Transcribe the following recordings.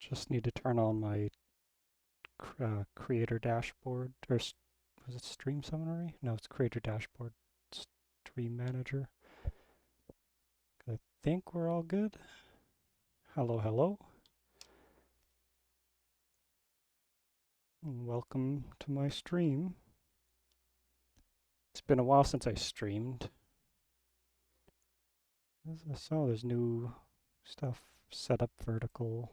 Just need to turn on my creator dashboard, or was it stream summary? No, it's creator dashboard, stream manager. I think we're all good. Hello, hello. Welcome to my stream. It's been a while since I streamed. So there's new stuff, set up vertical,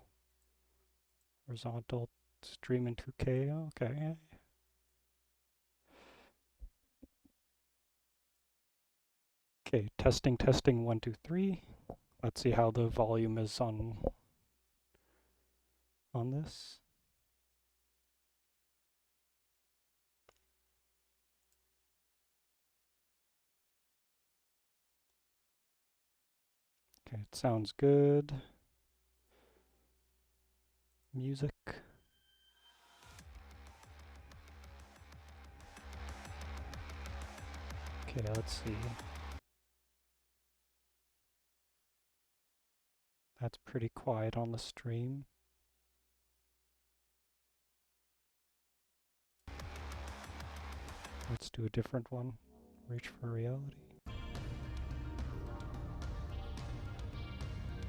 horizontal, stream in 2K, okay. Okay, testing, 1, 2, 3. Let's see how the volume is on this. Okay, it sounds good. Music. Okay, let's see. That's pretty quiet on the stream. Let's do a different one. Reach for reality.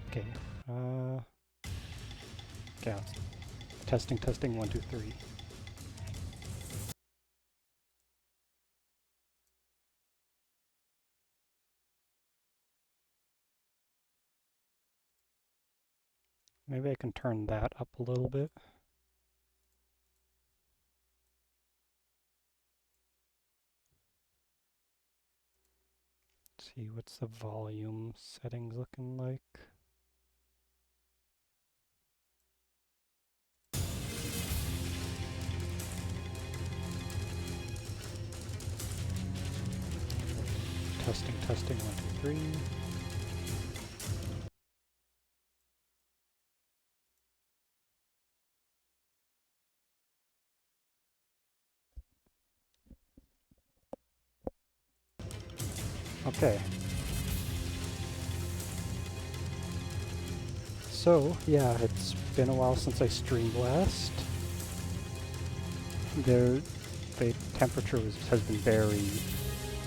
Okay. Okay. Testing, 1, 2, 3. Maybe I can turn that up a little bit. Let's see, what's the volume settings looking like? Testing, 1, 2, 3. Okay. So, yeah, it's been a while since I streamed last. The temperature has been very,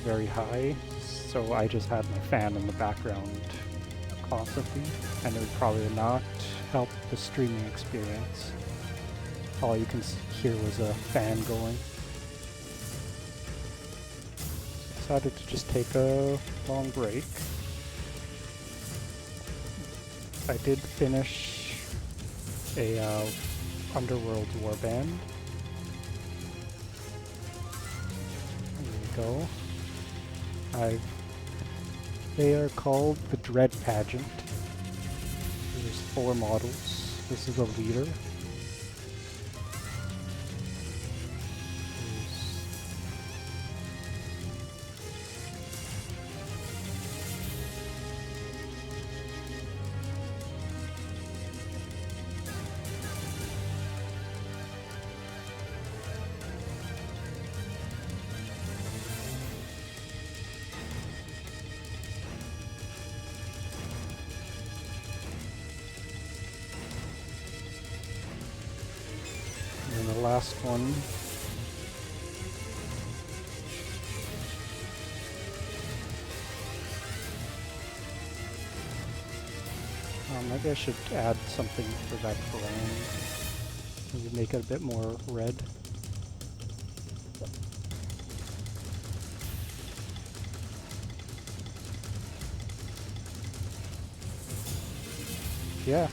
very high, so I just had my fan in the background constantly, and it would probably not help the streaming experience. All you can hear was a fan going. Decided to just take a long break. I did finish a Underworld warband. There we go. They are called the Dread Pageant. There's 4 models. This is a leader. And the last one maybe I should add something for that brand. Maybe make it a bit more red. Yeah.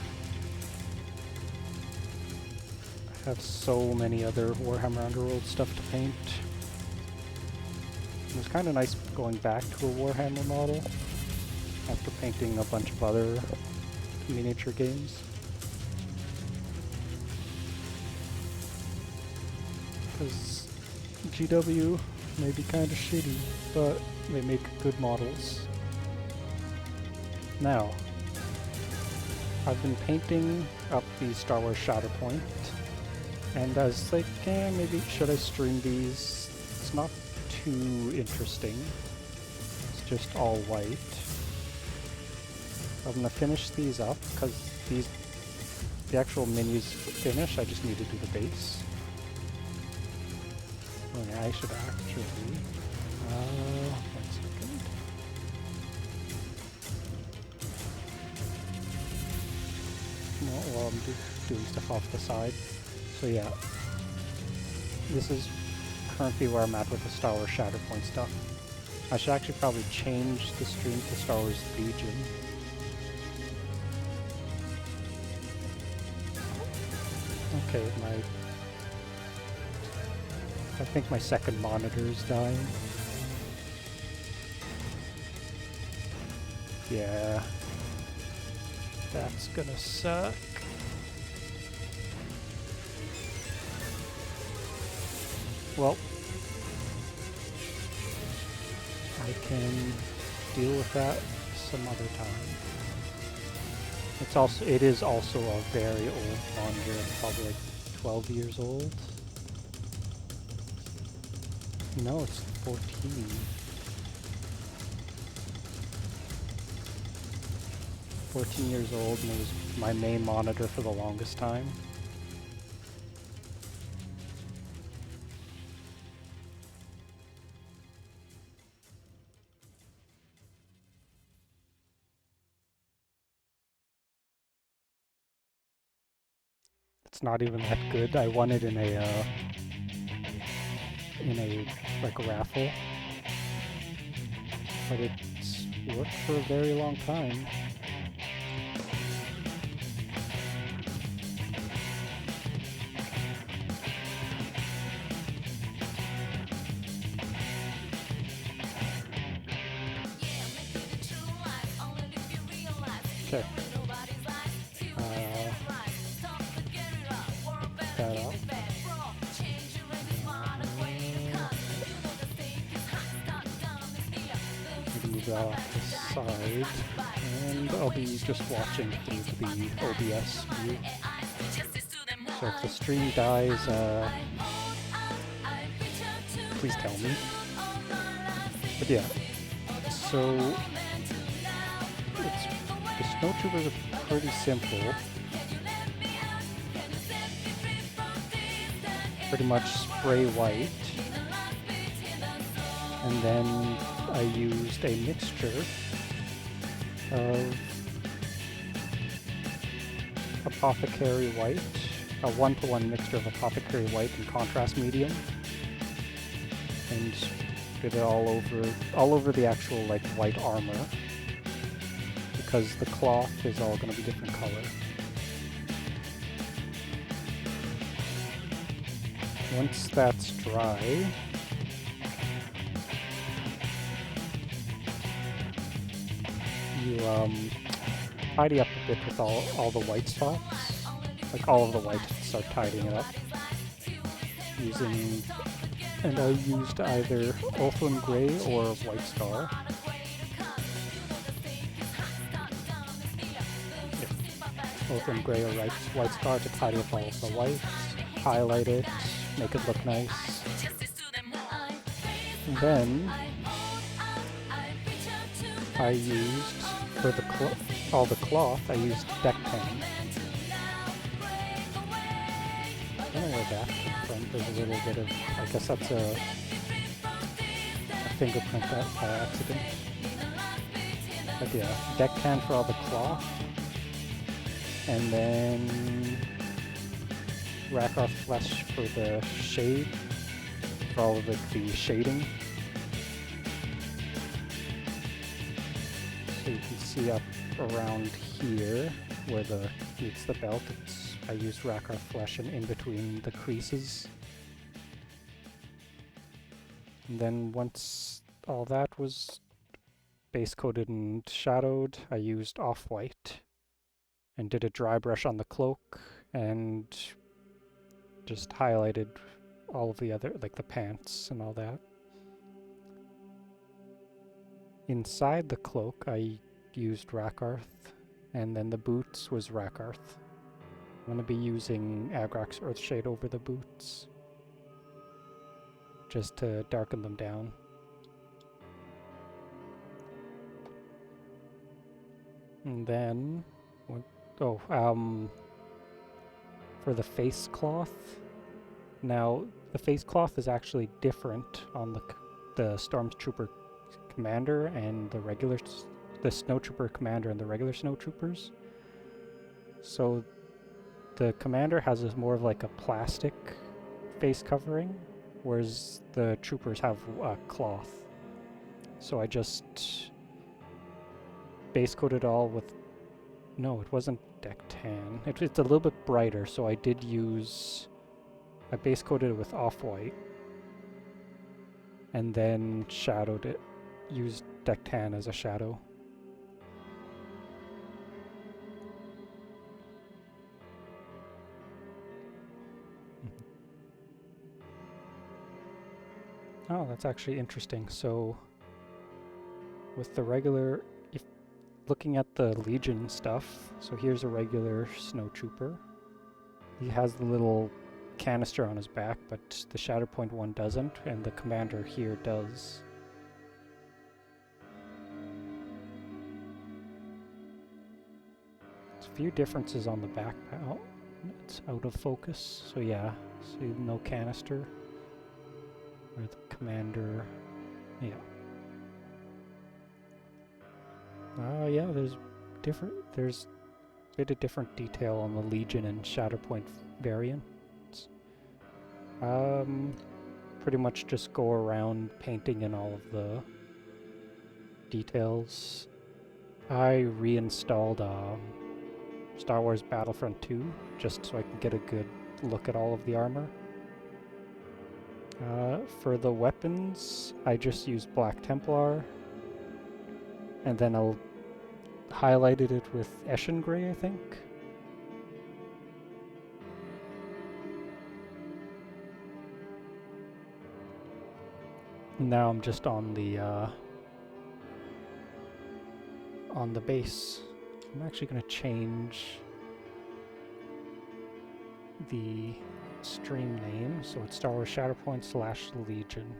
I have so many other Warhammer Underworld stuff to paint. It was kind of nice going back to a Warhammer model after painting a bunch of other miniature games. Because GW may be kind of shitty, but they make good models. Now, I've been painting up the Star Wars Shatterpoint, and I was like, maybe should I stream these? It's not too interesting. It's just all white. I'm gonna finish these up because the actual mini's finished, I just need to do the base. Oh yeah, I should actually... one second. No, well, I'm doing stuff off the side. So yeah, this is currently where I'm at with the Star Wars Shatterpoint stuff. I should actually probably change the stream to Star Wars Legion. Okay, I think my second monitor is dying. Yeah. That's gonna suck. Well, I can deal with that some other time. It is also a very old monitor. It's probably like 12 years old. No, it's 14. 14 years old, and it was my main monitor for the longest time. It's not even that good. I won it in a like a raffle, but it's worked for a very long time. Okay. That off. Move that off the side, and I'll be just watching through the OBS view. So if the stream dies, please tell me. But yeah, so the Snowtroopers are pretty simple. Pretty much spray white, and then I used a mixture of Apothecary White, a 1-to-1 mixture of Apothecary White and Contrast Medium, and did it all over the actual like white armor, because the cloth is all going to be different color. Once that's dry, you tidy up a bit with all the white spots, like all of the white, start tidying it up using, and I used either Ulthuan Grey or White Star. Yeah. Ulthuan Grey or White Star to tidy up all of the whites, highlight it, make it look nice. And then I used, for all the cloth, I used deck pen. I don't know where that came from. There's a little bit of, I guess that's a fingerprint by accident. But yeah, deck pen for all the cloth. And then Rakarth Flesh for the shade, for all of the shading. So you can see up around here where meets the belt, I used Rakarth Flesh in between the creases. And then once all that was base coated and shadowed, I used Off-White and did a dry brush on the cloak and just highlighted all of the other, like the pants and all that. Inside the cloak, I used Rakarth, and then the boots was Rakarth. I'm going to be using Agrak's Earthshade over the boots, just to darken them down. And then, for the face cloth. Now, the face cloth is actually different on the Stormtrooper Commander and the Snowtrooper Commander and the regular Snowtroopers. So the Commander has more of like a plastic face covering, whereas the Troopers have cloth. So I just base coated all with... No, it wasn't deck tan. It's a little bit brighter, so I did use... I base coated it with off-white, and then shadowed it. Used deck tan as a shadow. Oh, that's actually interesting. So, with the regular, if looking at the Legion stuff, so here's a regular Snowtrooper. He has the little canister on his back, but the Shatterpoint one doesn't, and the Commander here does. There's a few differences on the back. Oh, it's out of focus. So yeah, see no canister. Or the Commander, yeah. Yeah, there's a bit of different detail on the Legion and Shatterpoint variants. Pretty much just go around painting in all of the details. I reinstalled Star Wars Battlefront 2 just so I can get a good look at all of the armor. For the weapons, I just used Black Templar, and then I'll highlighted it with Eshin Gray, I think. Now I'm just on the base. I'm actually going to change the stream name, so it's Star Wars Shatterpoint / Legion.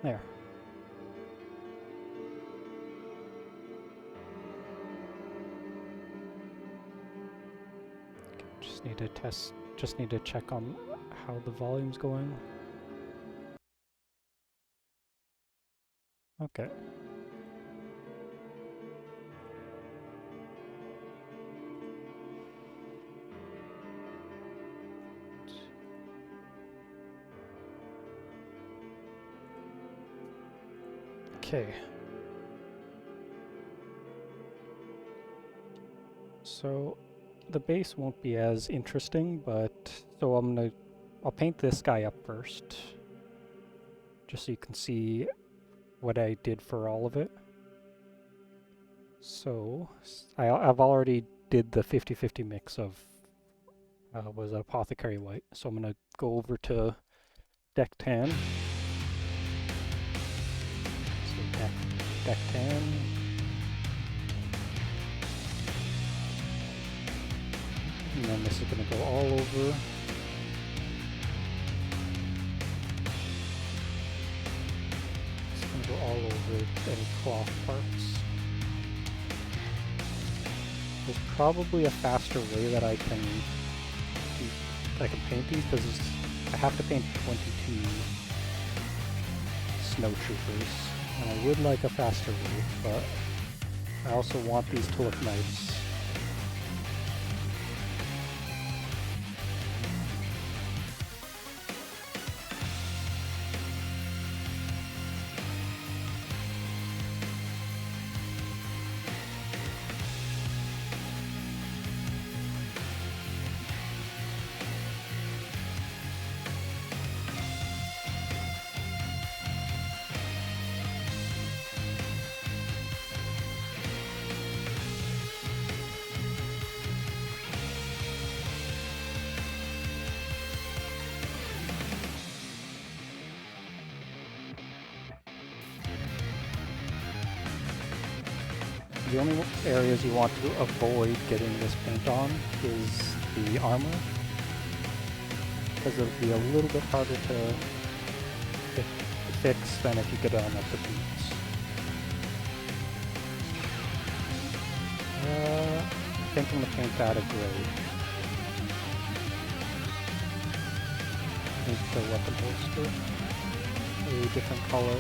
There. Okay, just need to test, just need to check on how the volume's going. Okay. Okay. So the base won't be as interesting, but so I'll paint this guy up first, just so you can see what I did for all of it. So I've already did the 50-50 mix of was Apothecary White. So I'm gonna go over to deck tan. So deck tan. And then this is gonna go all over. It's gonna go all over any cloth parts. There's probably a faster way that I can paint these, because I have to paint 22 Snowtroopers, and I would like a faster way, but I also want these to look nice. The only areas you want to avoid getting this paint on is the armor, because it'll be a little bit harder to fix than if you get on at the boots. think I'm gonna paint that a gray. Paint the weapon holster a different color.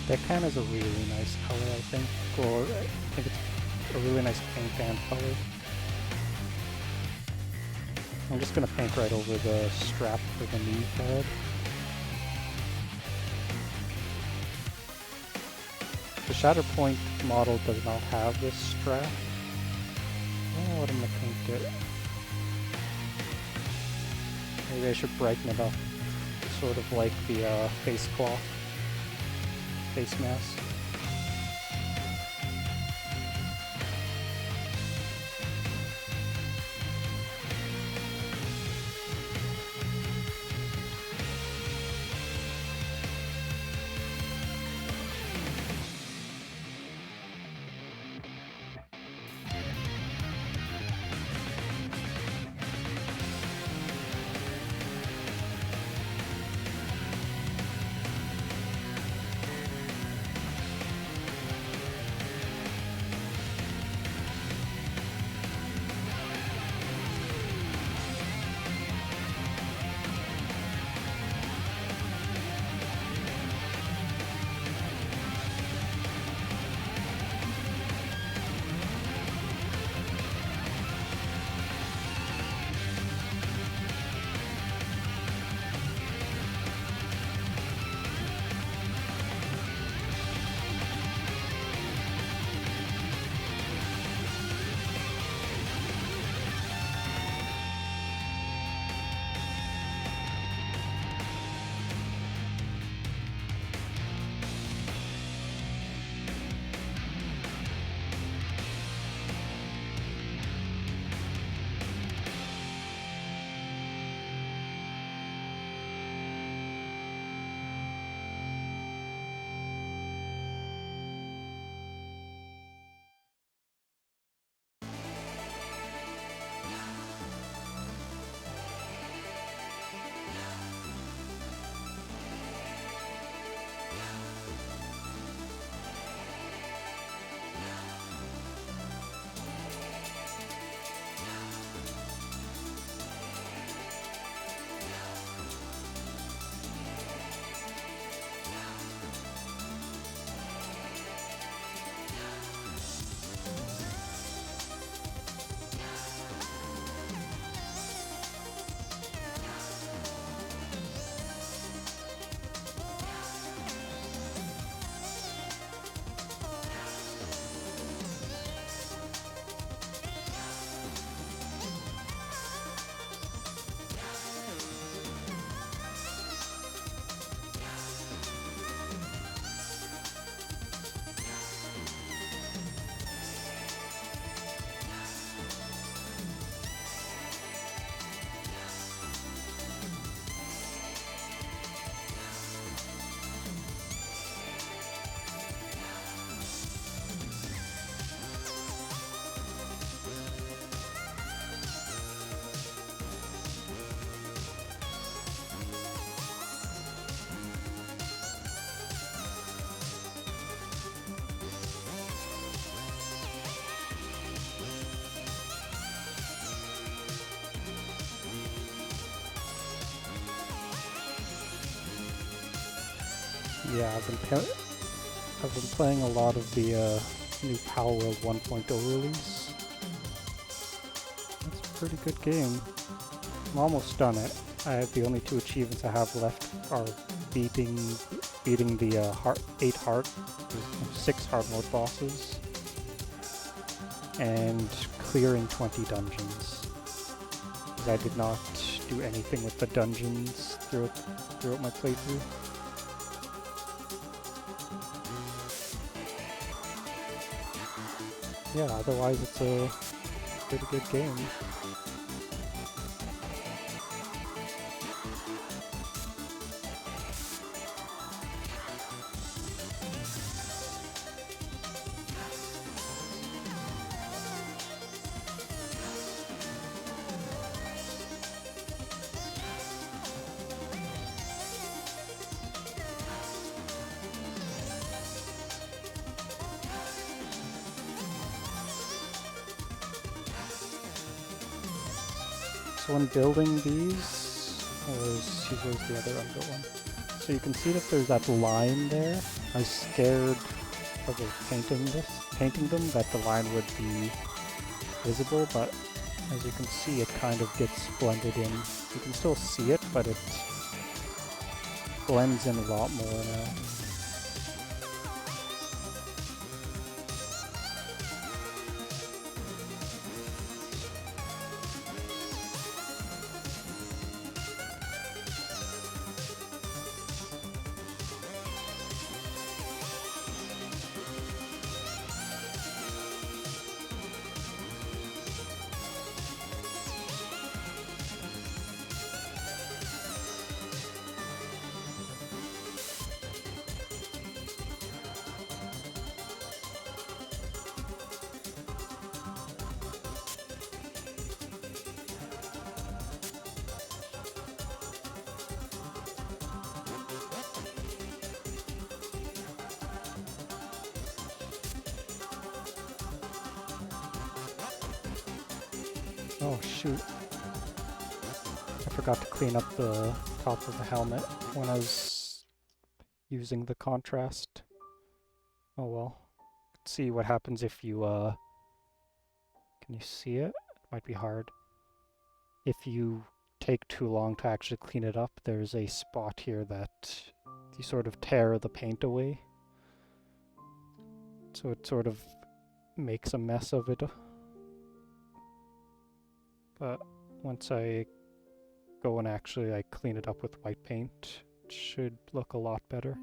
That can is a really nice color, I think. Or I think it's a really nice paint and color. I'm just gonna paint right over the strap for the knee pad. The Shatterpoint model does not have this strap. I don't know what I'm gonna paint it. Maybe I should brighten it up, sort of like the face cloth. Face mask. Yeah, I've been playing a lot of the new Power World 1.0 release. It's a pretty good game. I'm almost done it. The only two achievements I have left are beating the 6 hard mode bosses. and clearing 20 dungeons. Because I did not do anything with the dungeons throughout my playthrough. Yeah, otherwise it's a pretty good game. So when building these, where's the other unbuilt one? So you can see that there's that line there. I was scared of painting them, that the line would be visible, but as you can see, it kind of gets blended in. You can still see it, but it blends in a lot more now. Oh shoot. I forgot to clean up the top of the helmet when I was using the contrast. Oh well. See what happens if you, can you see it? It might be hard. If you take too long to actually clean it up, there's a spot here that you sort of tear the paint away. So it sort of makes a mess of it. But once I go and actually clean it up with white paint, it should look a lot better.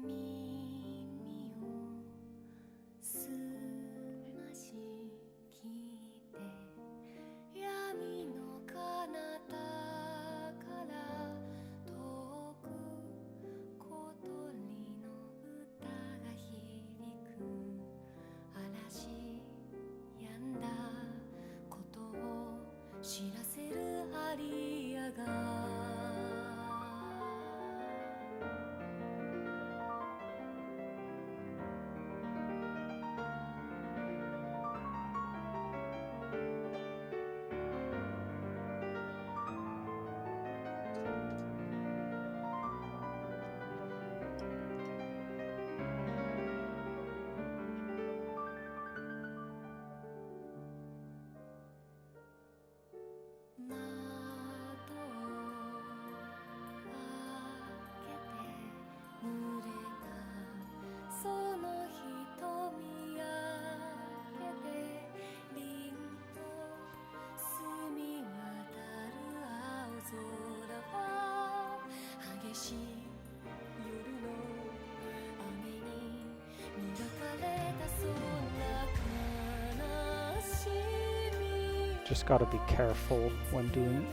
Just gotta be careful when doing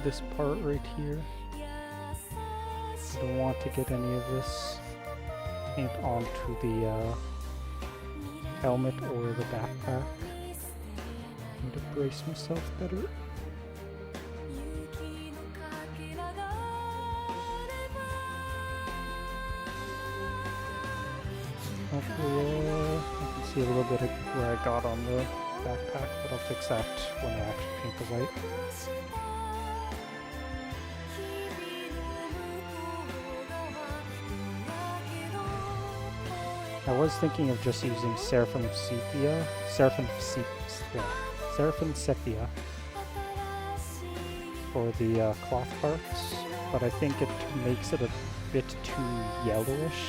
this part right here. Don't want to get any of this paint onto the helmet or the backpack. Need to brace myself better. Hopefully I can see a little bit of where I got on the backpack, but I'll fix that when I actually paint the white. I was thinking of just using Seraphim Sepia for the cloth parts, but I think it makes it a bit too yellowish.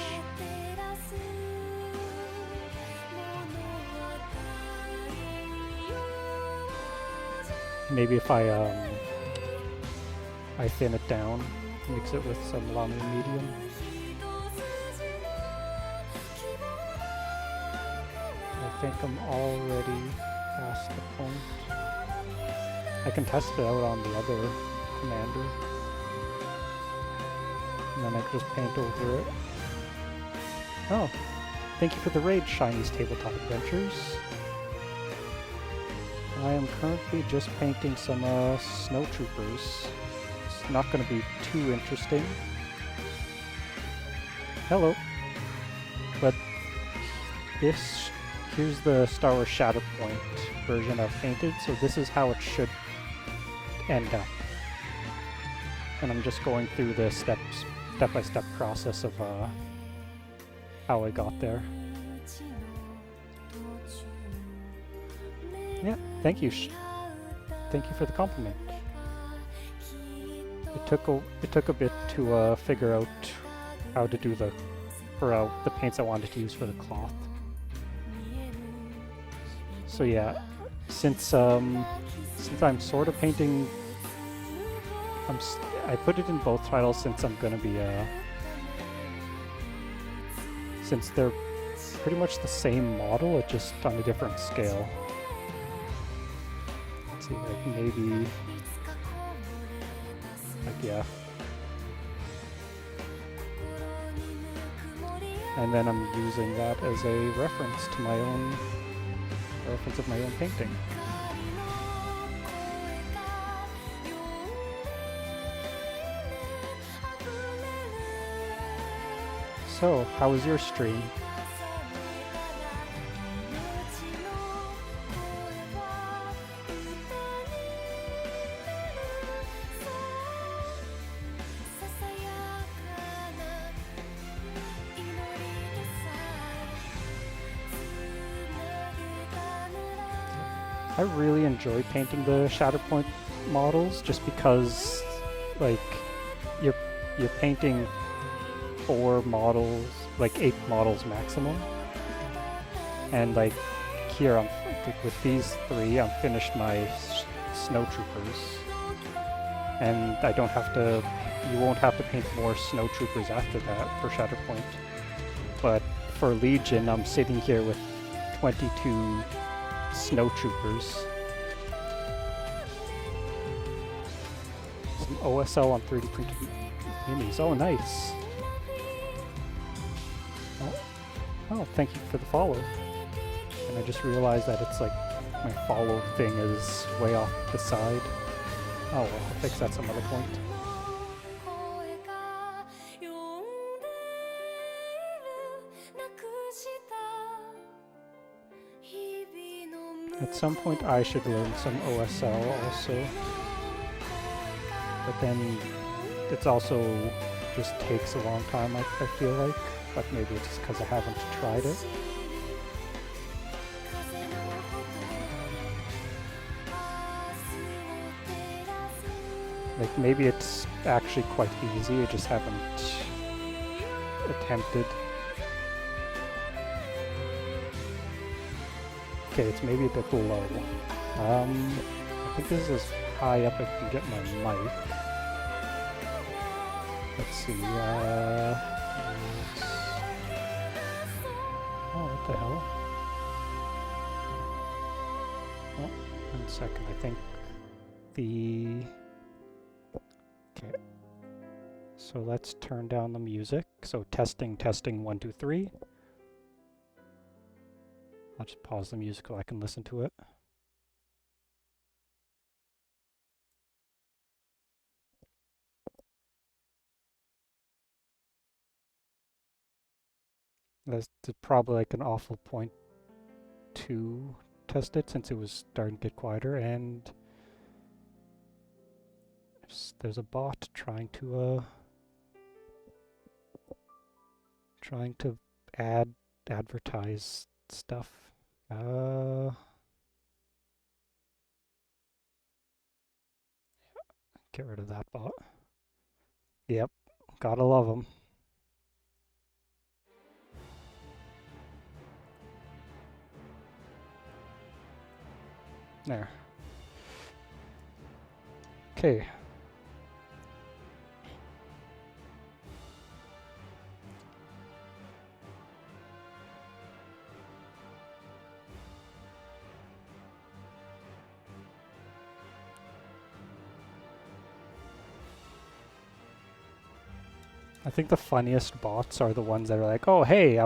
maybe if I thin it down, mix it with some lamy medium. I think I'm already past the point. I can test it out on the other commander. And then I can just paint over it. Oh, thank you for the raid, Shiny's Tabletop Adventures. I am currently just painting some Snowtroopers. It's not going to be too interesting. Hello. But here's the Star Wars Shatterpoint version I've painted, so this is how it should end up. And I'm just going through the step-by-step process of how I got there. Yeah, thank you. Thank you for the compliment. It took a bit to figure out how to do the paints I wanted to use for the cloth. So yeah, since I'm sort of painting, I put it in both titles since I'm gonna be since they're pretty much the same model, it's just on a different scale. Let's see, like maybe, like yeah. And then I'm using that as a reference to my own of my own painting. So, how was your stream? I really enjoy painting the Shatterpoint models just because, like, you're painting 4 models, like 8 models maximum, and like here with these 3 I'm finished my Snowtroopers, and I don't have to. You won't have to paint more Snowtroopers after that for Shatterpoint. But for Legion, I'm sitting here with 22 Snowtroopers. Some OSL on 3D printed minis. Oh, nice. Oh, thank you for the follow. And I just realized that it's like my follow thing is way off the side. Oh well, I'll fix that some other point. At some point I should learn some OSL also. But then it's also just takes a long time, I feel like. But maybe it's just because I haven't tried it. Like, maybe it's actually quite easy, I just haven't attempted. Okay, it's maybe a bit low. I think this is as high up I can get my mic. Let's see, oh, what the hell? Oh, 1 second, I think okay. So let's turn down the music. So testing, 1, 2, 3. I'll just pause the music so I can listen to it. That's probably like an awful point to test it since it was starting to get quieter, and there's a bot trying to advertise stuff. Get rid of that bot. Yep, gotta love them. There. Okay. I think the funniest bots are the ones that are like, "Oh, hey,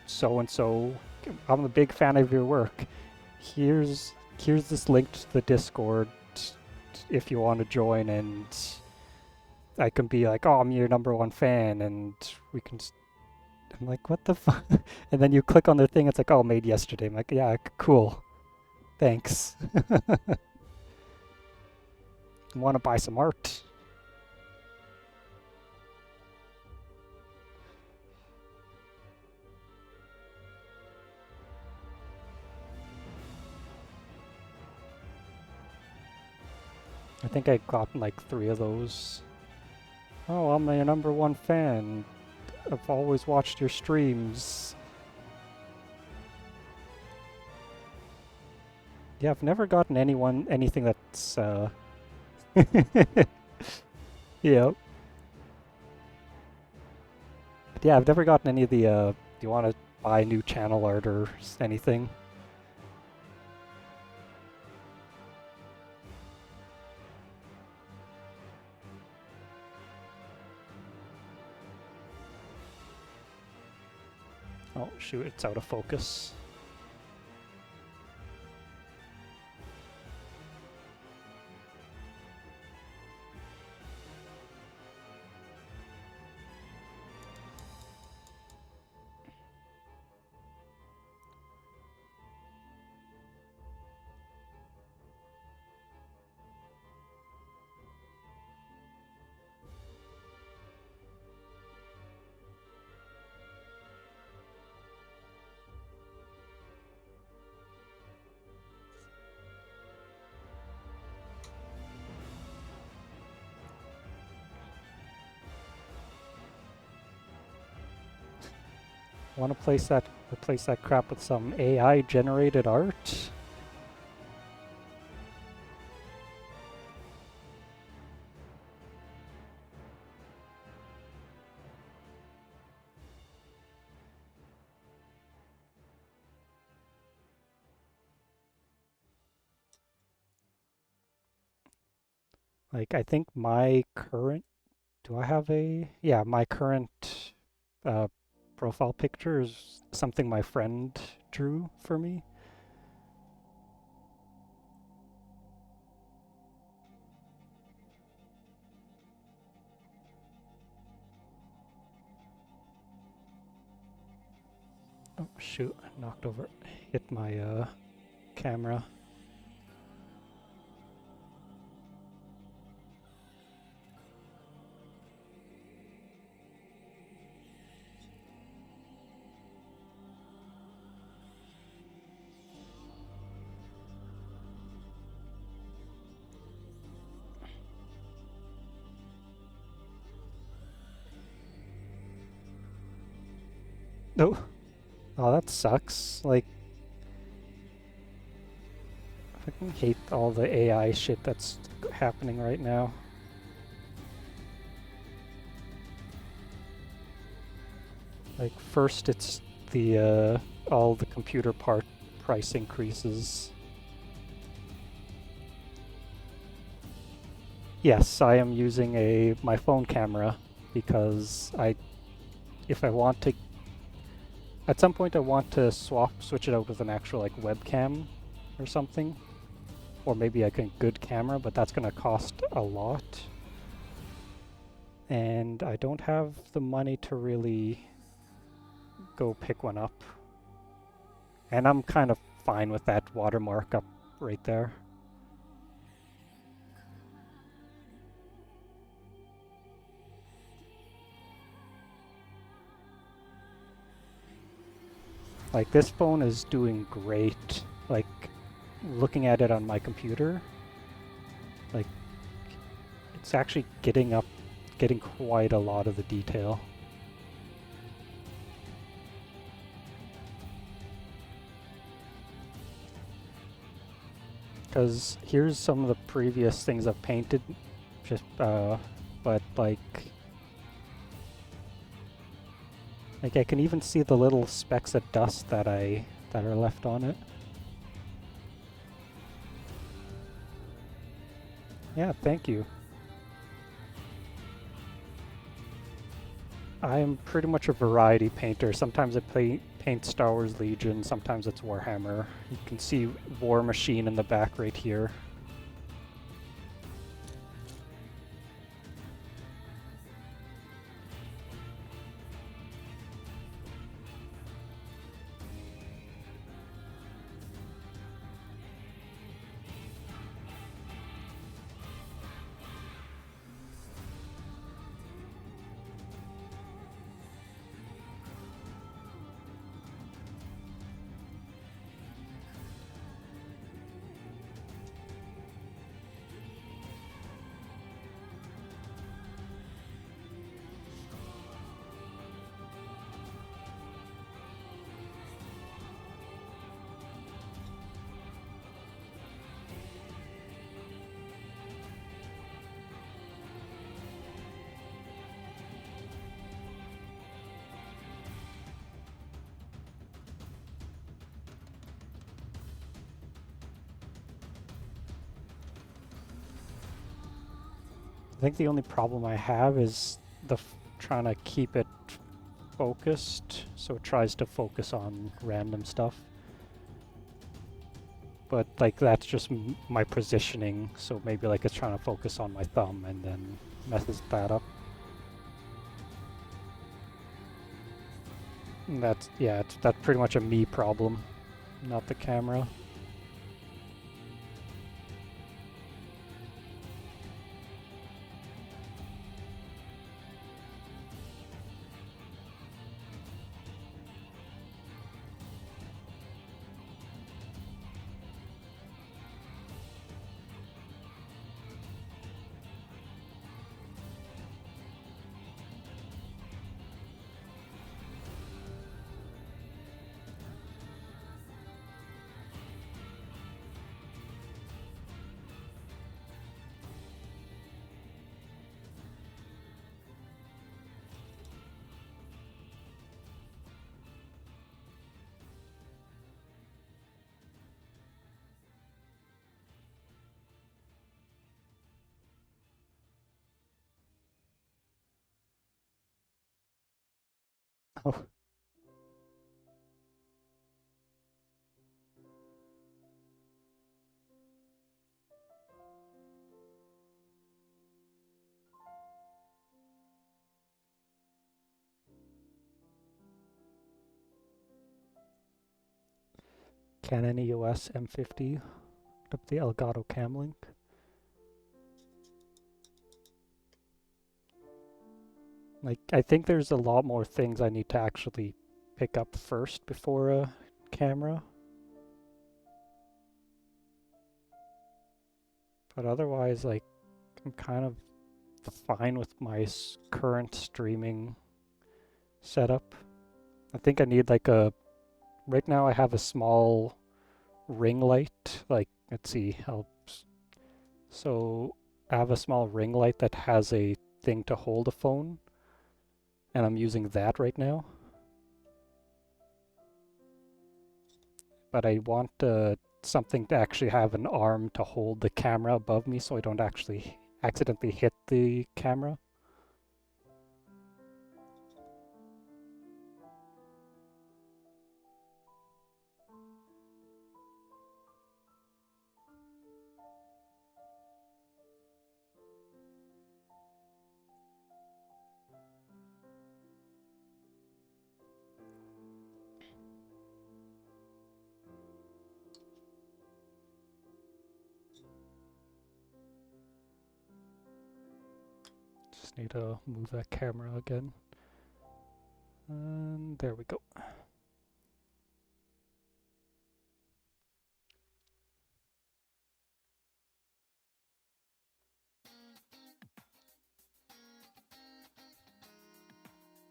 so and so, I'm a big fan of your work. Here's this link to the Discord if you want to join, and I can be like, oh, I'm your #1 fan, and we can." I'm like, what the fuck? And then you click on their thing, it's like, oh, made yesterday. I'm like, yeah, cool, thanks. Want to buy some art? I think I got like 3 of those. Oh, I'm your #1 fan. I've always watched your streams. Yeah, I've never gotten anything that's yeah. But yeah, I've never gotten any of the do you want to buy new channel art or anything? Oh shoot, it's out of focus. Want to replace that crap with some AI generated art? Like, I think my current, do I have a, yeah, my current uh, profile picture is something my friend drew for me. Oh shoot, I knocked over, hit my camera. Oh, oh, that sucks. Like, I fucking hate all the AI shit that's happening right now. Like, first it's the all the computer part price increases. Yes, I am using my phone camera because if I want to, at some point I want to switch it out with an actual like webcam or something, or maybe like a good camera, but that's gonna cost a lot, and I don't have the money to really go pick one up. And I'm kind of fine with that watermark up right there. Like, this phone is doing great. Like, looking at it on my computer, like, it's actually getting quite a lot of the detail. Because here's some of the previous things I've painted, just but like I can even see the little specks of dust that are left on it. Yeah, thank you. I am pretty much a variety painter. Sometimes I paint Star Wars Legion, sometimes it's Warhammer. You can see War Machine in the back right here. I think the only problem I have is trying to keep it focused, so it tries to focus on random stuff. But like that's just my positioning, so maybe like it's trying to focus on my thumb and then messes that up. And that's that's pretty much a me problem, not the camera. Oh. Canon EOS M50 up the Elgato Camlink. Like, I think there's a lot more things I need to actually pick up first before a camera. But otherwise, like, I'm kind of fine with my current streaming setup. I think I need like right now I have a small ring light. Like, let's see, so I have a small ring light that has a thing to hold a phone, and I'm using that right now. But I want something to actually have an arm to hold the camera above me so I don't actually accidentally hit the camera. Just need to move that camera again. And there we go.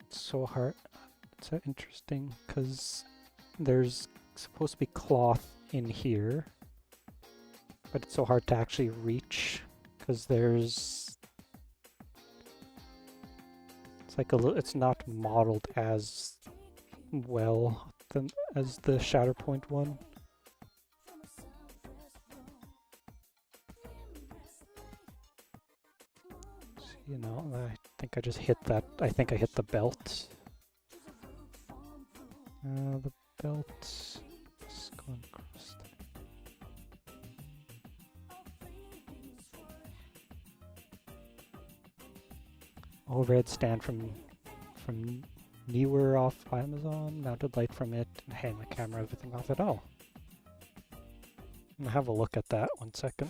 It's so hard. It's so interesting because there's supposed to be cloth in here. but it's so hard to actually reach because there's it's like it's not modeled as well as the Shatterpoint one. So, you know, I think I just hit that. I think I hit the belt. The belt is going across. Overhead stand from newer off Amazon, mounted light from it, and hang the camera, everything off it. Oh. I'm gonna have a look at that 1 second.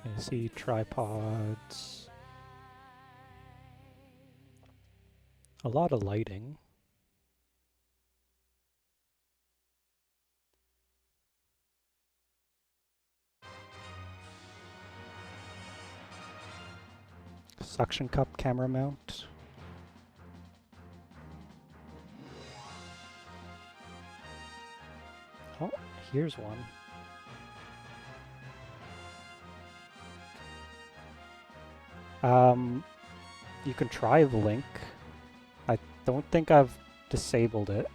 I see tripods. A lot of lighting. Suction cup camera mount. Oh, here's one. You can try the link. I don't think I've disabled it.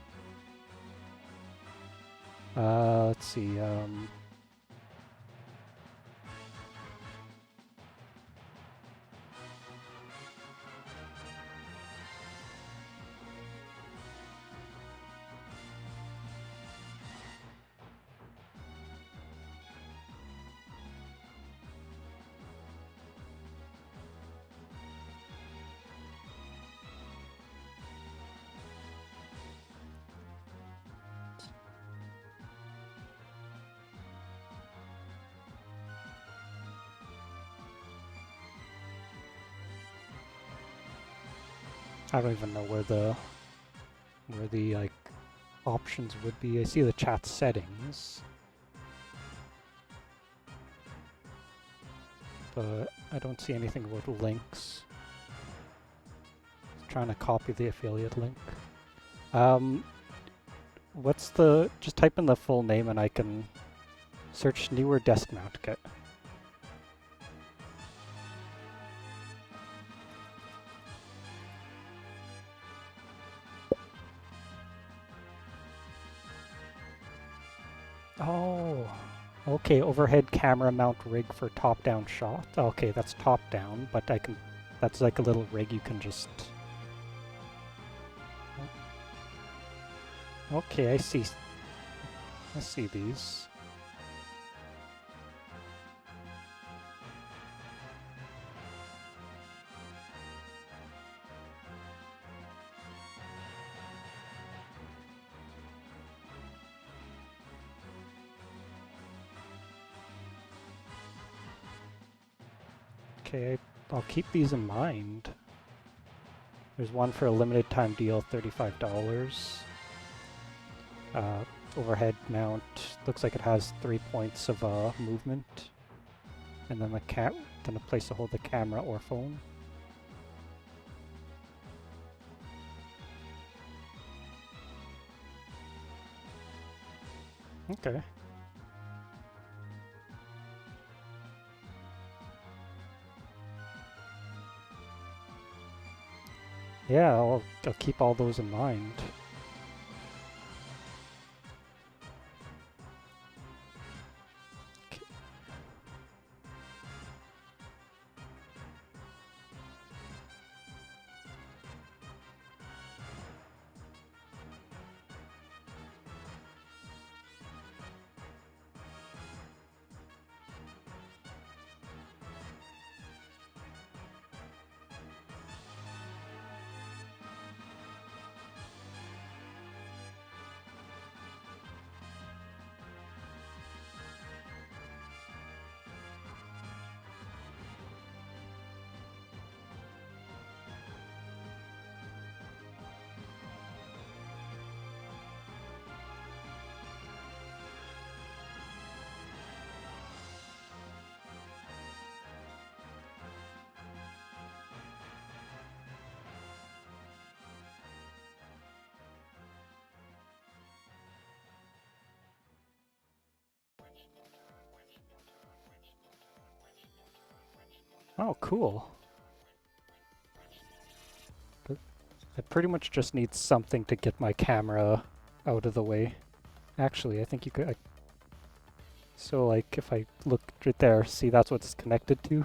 Let's see. I don't even know where the like options would be. I see the chat settings, but I don't see anything about links. Trying to copy the affiliate link. What's the? Just type in the full name and I can search newer desk mount kit. Oh, okay, overhead camera mount rig for top-down shot. Okay, that's top-down, but that's like a little rig you can just... Okay, I see these. Okay, I'll keep these in mind. There's one for a limited time deal, $35. Overhead mount, looks like it has 3 points of movement. And then then a place to hold the camera or phone. Okay. Yeah, I'll keep all those in mind. Oh, cool. But I pretty much just need something to get my camera out of the way. Actually, I think you could... so, like, if I look right there, see that's what it's connected to?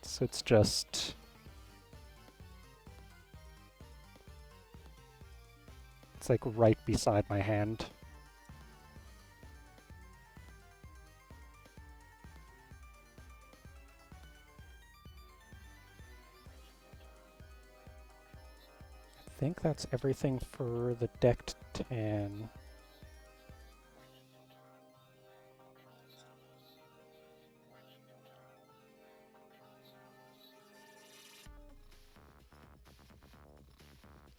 So it's just... it's like right beside my hand. I think that's everything for the decked tan.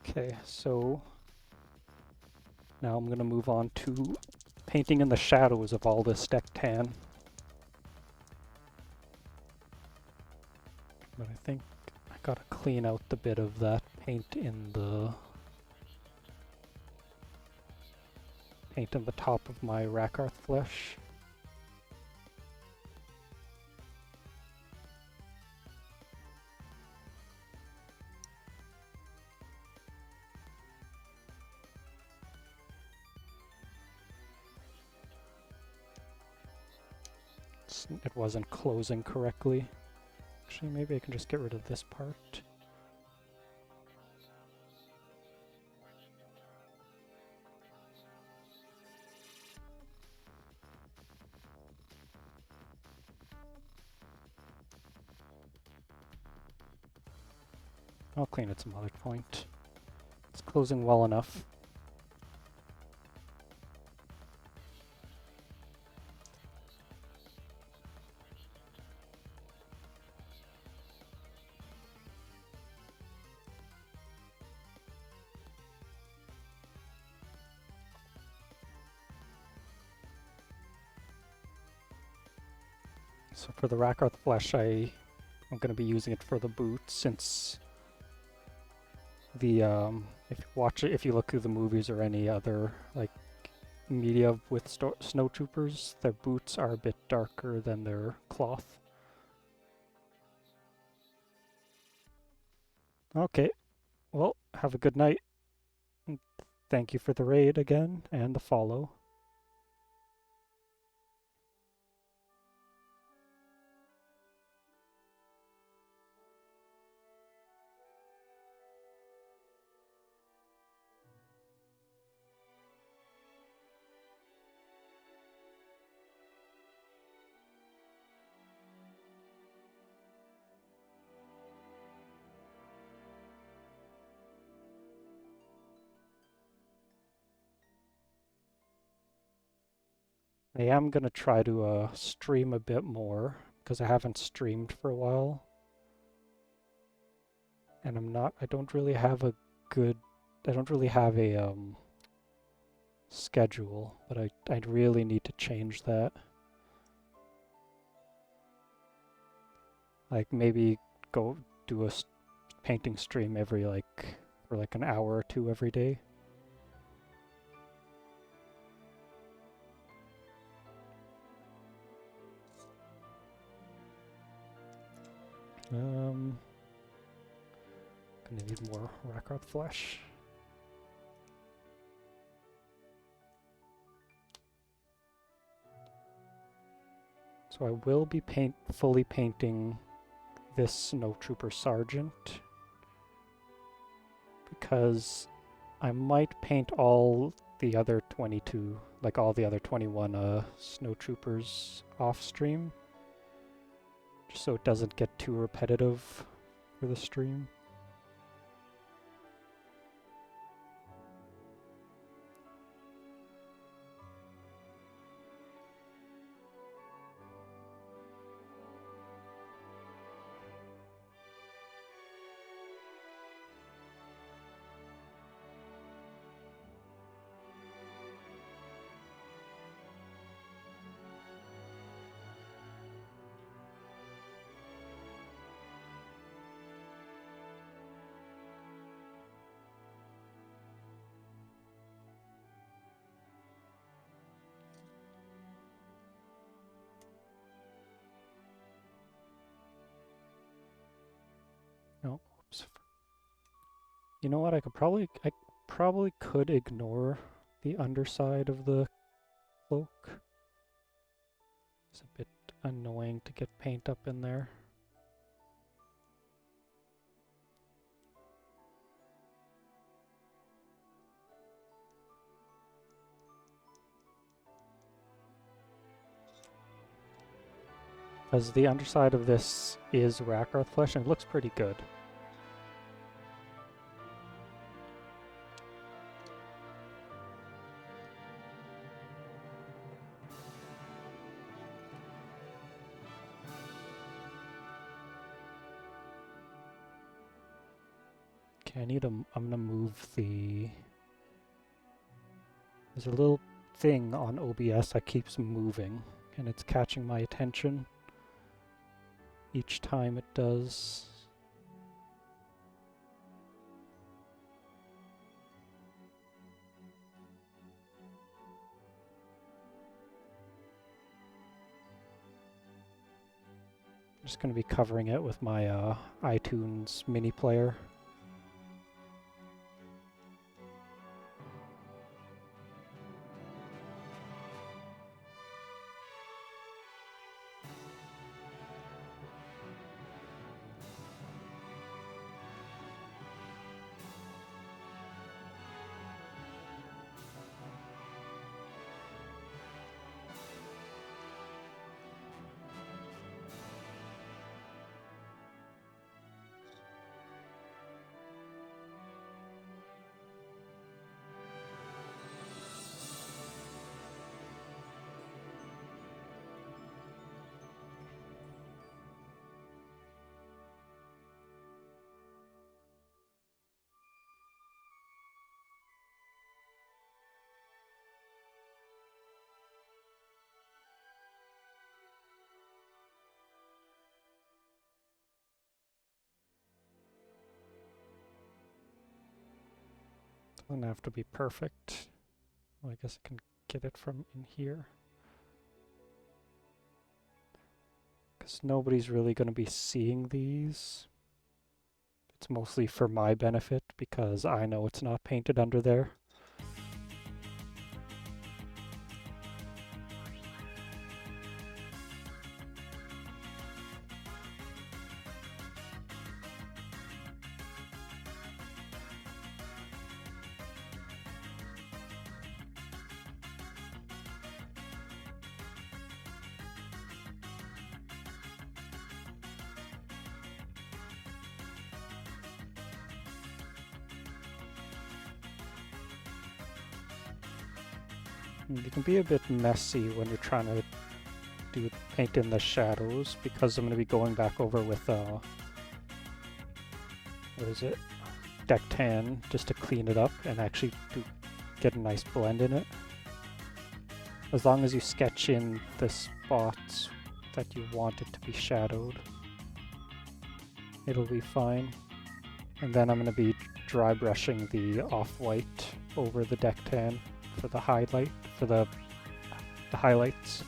Okay, so now I'm going to move on to painting in the shadows of all this decked tan. But I think I gotta clean out the bit of that paint in the top of my Rakarth flesh. It wasn't closing correctly. Actually, maybe I can just get rid of this part. I'll clean it some other point. It's closing well enough. So for the Rakarth flesh, I'm going to be using it for the boots, since the if you look through the movies or any other like media with Snowtroopers, their boots are a bit darker than their cloth. Okay, well, have a good night. Thank you for the raid again and the follow. I am gonna try to stream a bit more because I haven't streamed for a while, and I don't really have a good, I don't really have a schedule, but I really need to change that. Like maybe go do a painting stream every for like an hour or two every day. Gonna need more Rakarth flesh. So I will be fully painting this Snowtrooper Sergeant, because I might paint all the other 22, like all the other 21 Snowtroopers off stream, just so it doesn't get too repetitive for the stream. You know what? I probably could ignore the underside of the cloak. It's a bit annoying to get paint up in there. Because the underside of this is Rakarth flesh and it looks pretty good. Okay, I'm gonna move the... There's a little thing on OBS that keeps moving and it's catching my attention each time it does. I'm just going to be covering it with my iTunes mini player. Doesn't have to be perfect. Well, I guess I can get it from in here. Because nobody's really going to be seeing these. It's mostly for my benefit because I know it's not painted under there. You can be a bit messy when you're trying to paint in the shadows because I'm going to be going back over with what is it? Deck tan just to clean it up and actually get a nice blend in it. As long as you sketch in the spots that you want it to be shadowed, it'll be fine. And then I'm going to be dry brushing the off-white over the deck tan for the highlight, for the highlights.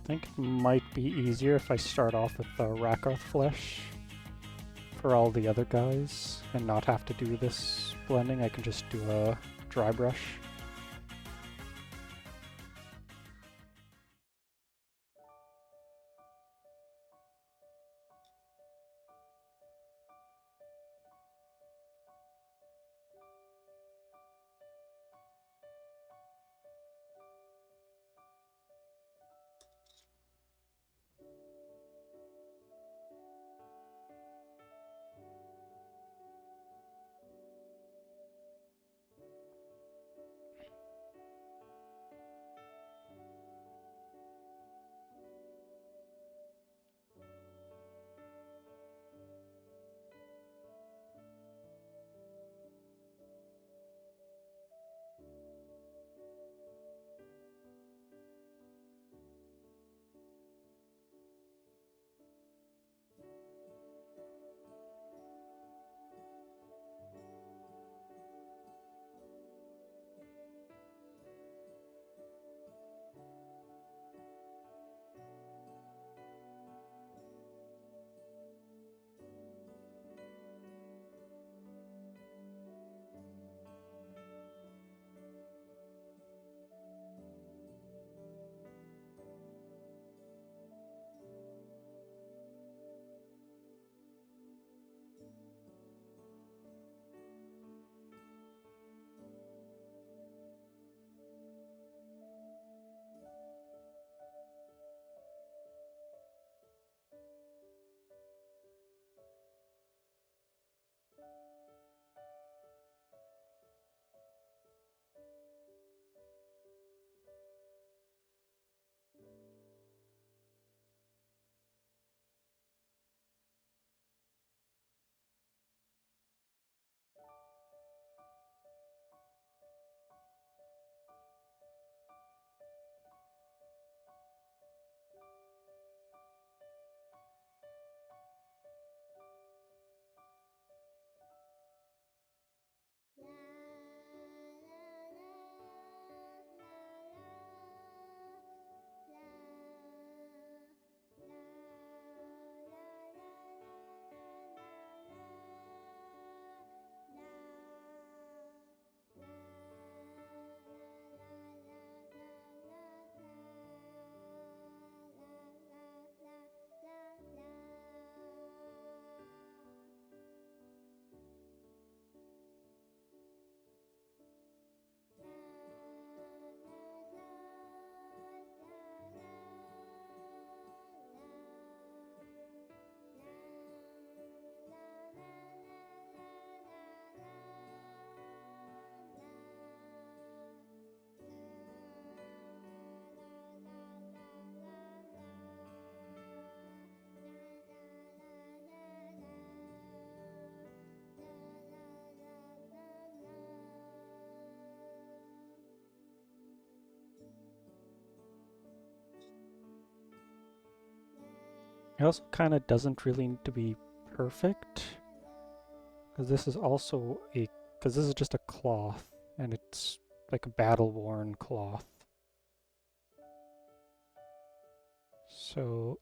I think it might be easier if I start off with the Rakoth flesh for all the other guys and not have to do this blending. I can just do a dry brush. It also kind of doesn't really need to be perfect, because this is also because this is just a cloth, and it's like a battle-worn cloth. So,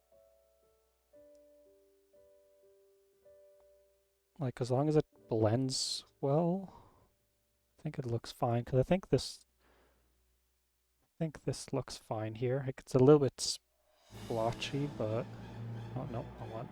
like, as long as it blends well, I think it looks fine, because I think this looks fine here. Like, it's a little bit splotchy, but oh no, hold on.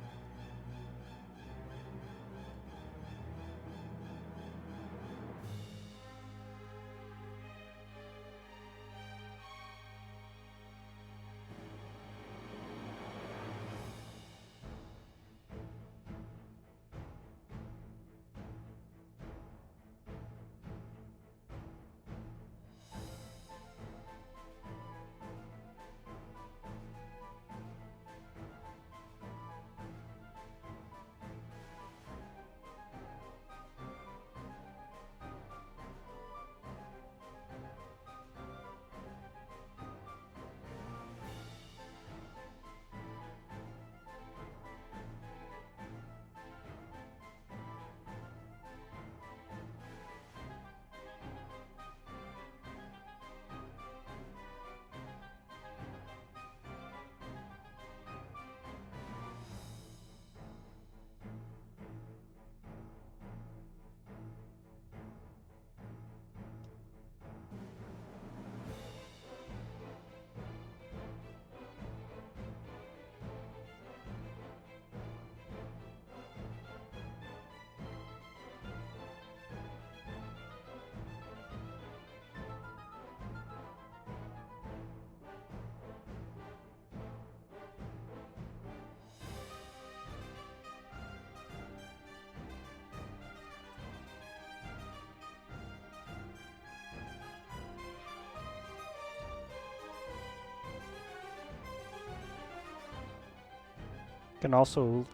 Can also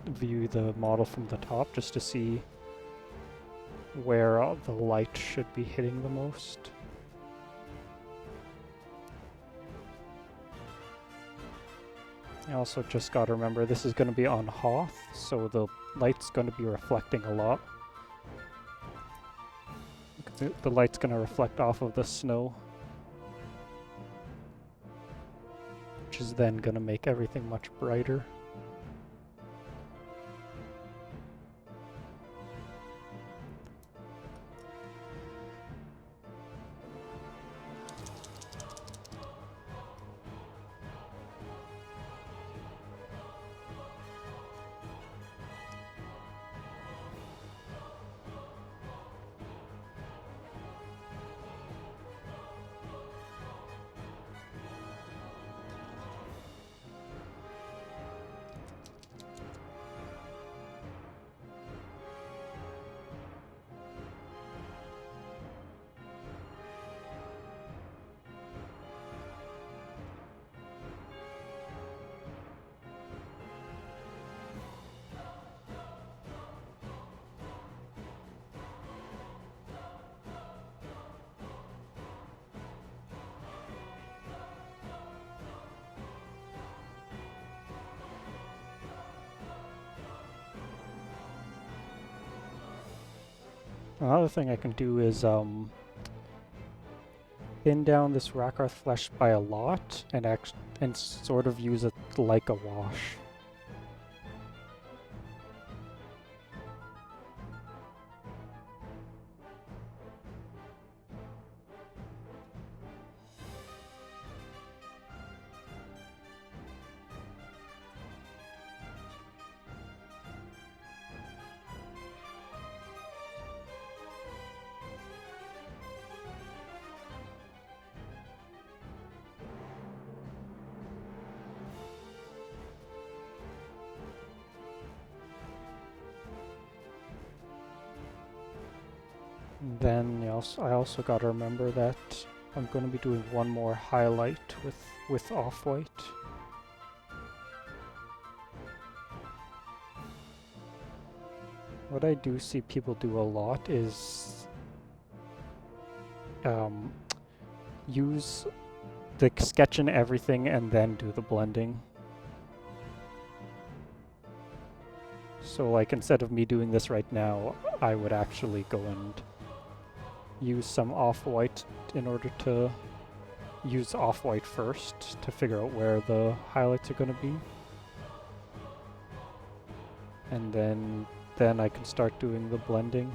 view the model from the top just to see where the light should be hitting the most. You also just gotta remember this is gonna be on Hoth, so the light's gonna be reflecting a lot. The light's gonna reflect off of the snow, which is then gonna make everything much brighter. Another thing I can do is thin down this Rakarth flesh by a lot and sort of use it like a wash. And then I also gotta remember that I'm going to be doing one more highlight with off-white. What I do see people do a lot is use the sketch and everything and then do the blending. So like instead of me doing this right now, I would actually go and use some off-white in order to use off-white first to figure out where the highlights are going to be. And then I can start doing the blending.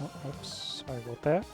Oh, oops, sorry about that.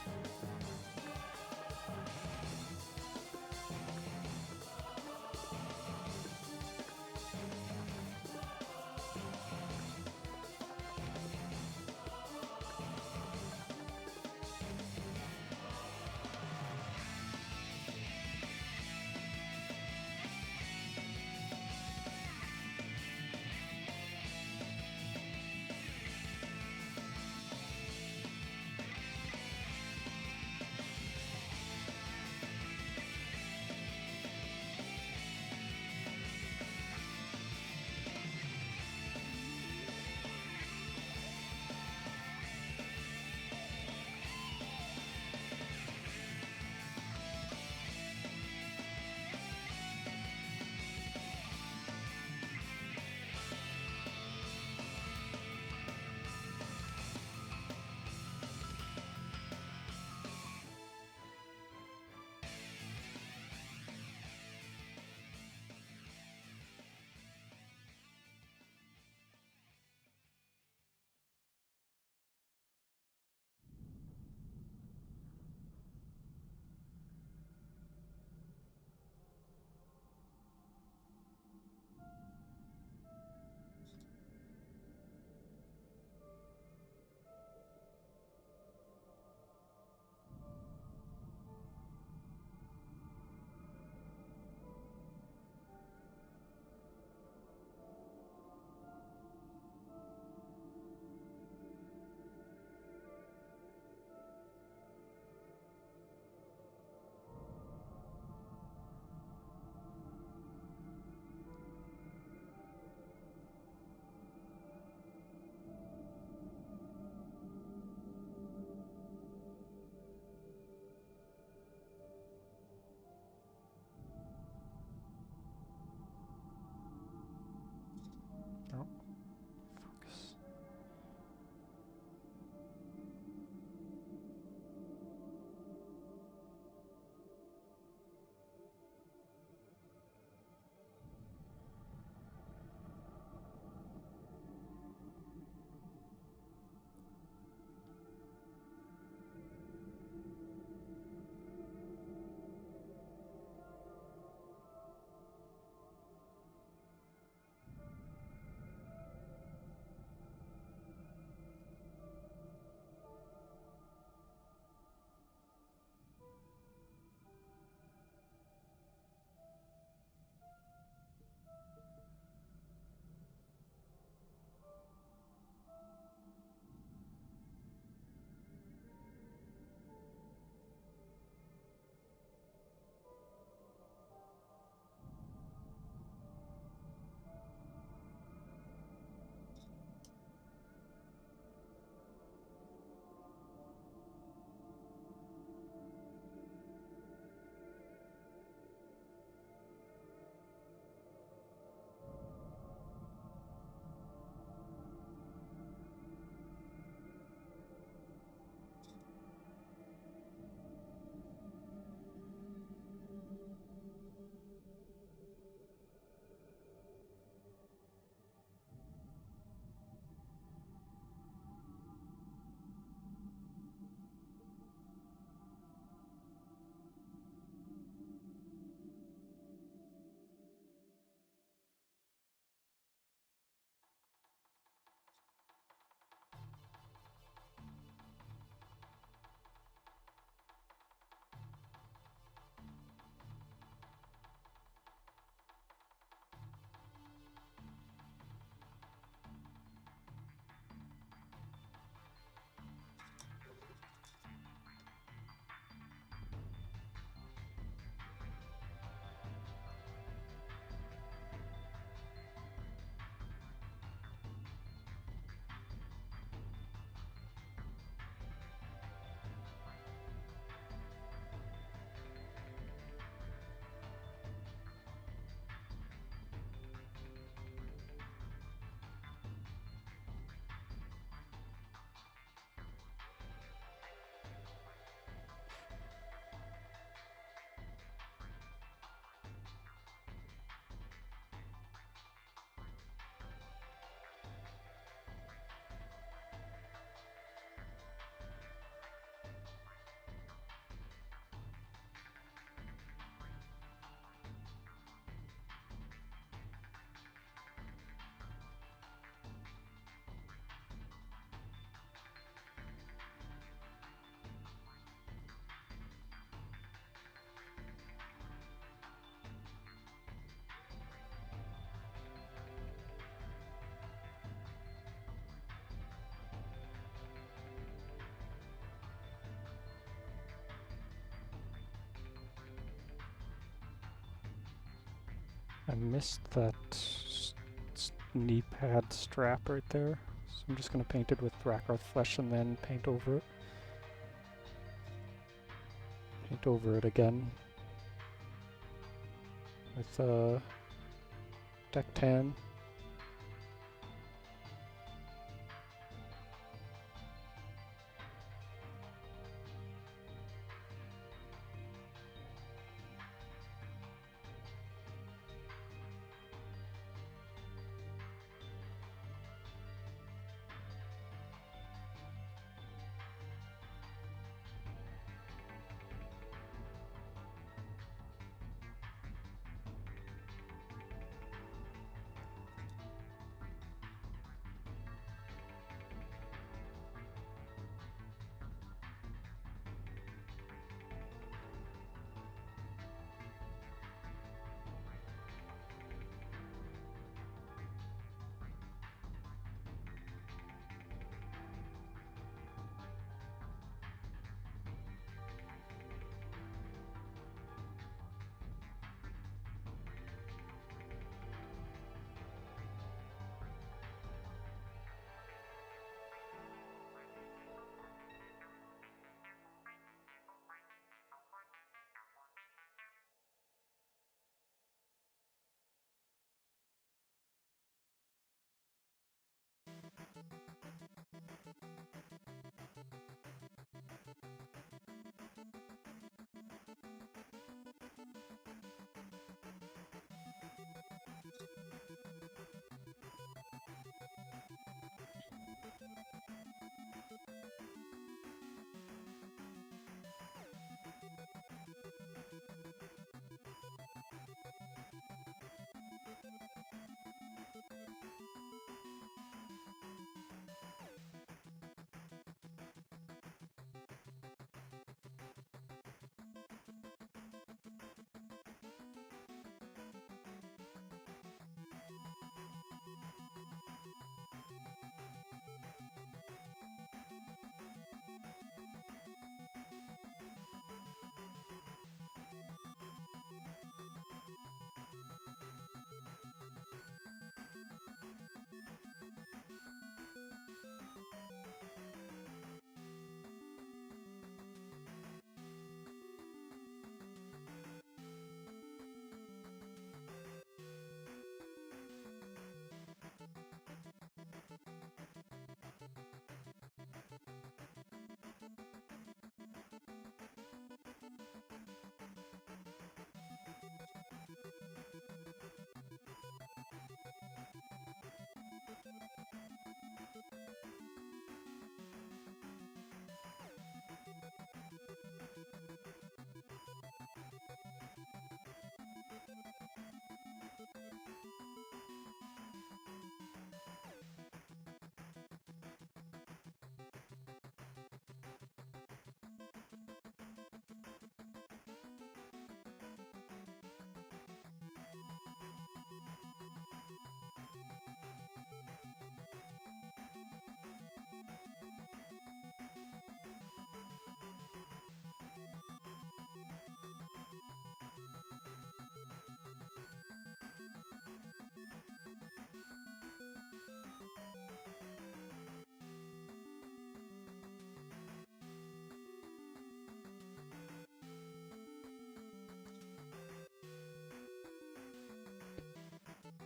I missed that knee pad strap right there, so I'm just going to paint it with Drakkar Flesh and then paint over it. Paint over it again with Deck 10.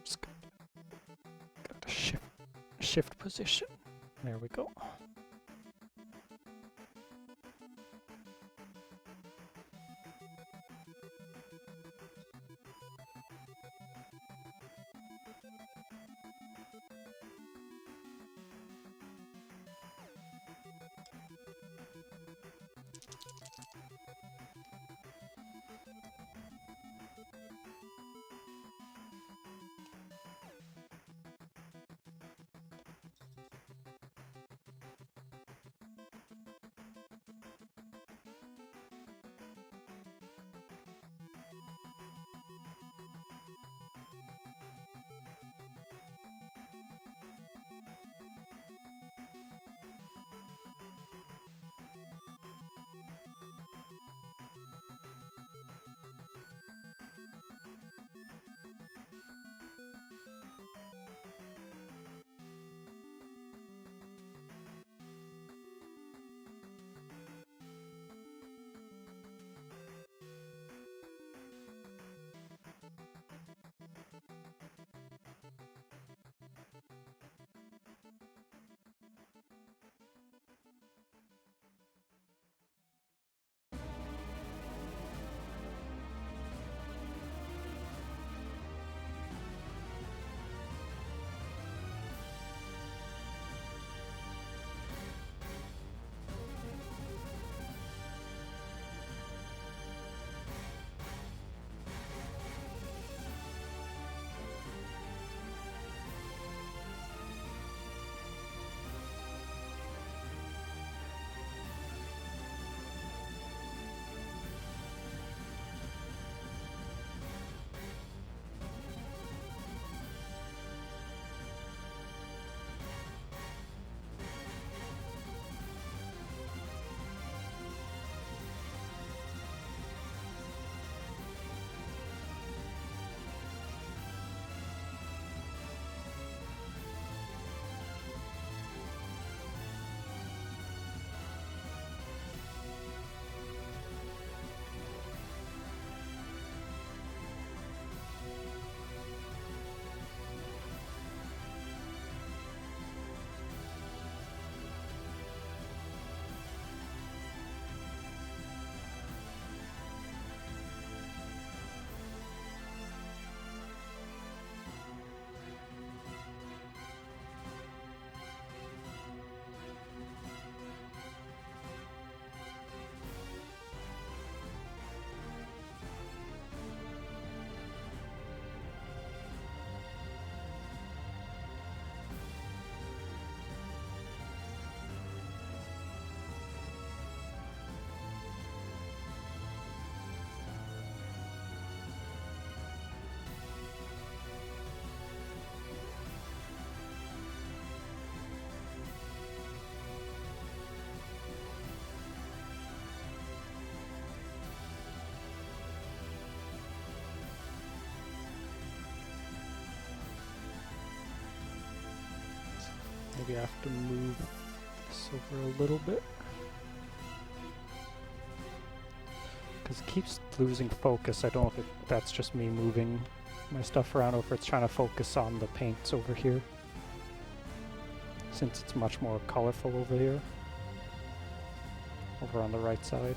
Just got to shift position. There we go. Maybe I have to move this over a little bit. Because it keeps losing focus. I don't know if that's just me moving my stuff around or if it's trying to focus on the paints over here. Since it's much more colorful over here. Over on the right side.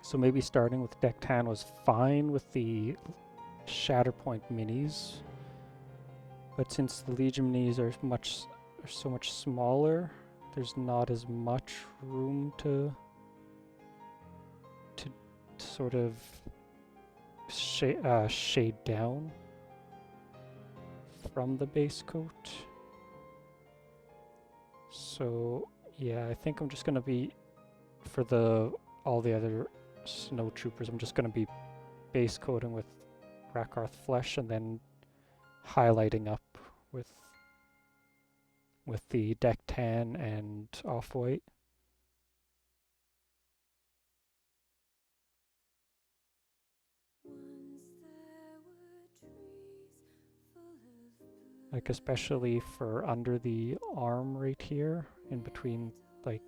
So maybe starting with deck 10 was fine with the Shatterpoint minis, but since the Legion minis are so much smaller, there's not as much room to sort of shade down from the base coat. So yeah, I think I'm just gonna be, for all the other Snowtroopers, I'm just gonna be base coating with Rakarth Flesh and then highlighting up with the deck tan and off-white. Like especially for under the arm right here, in between like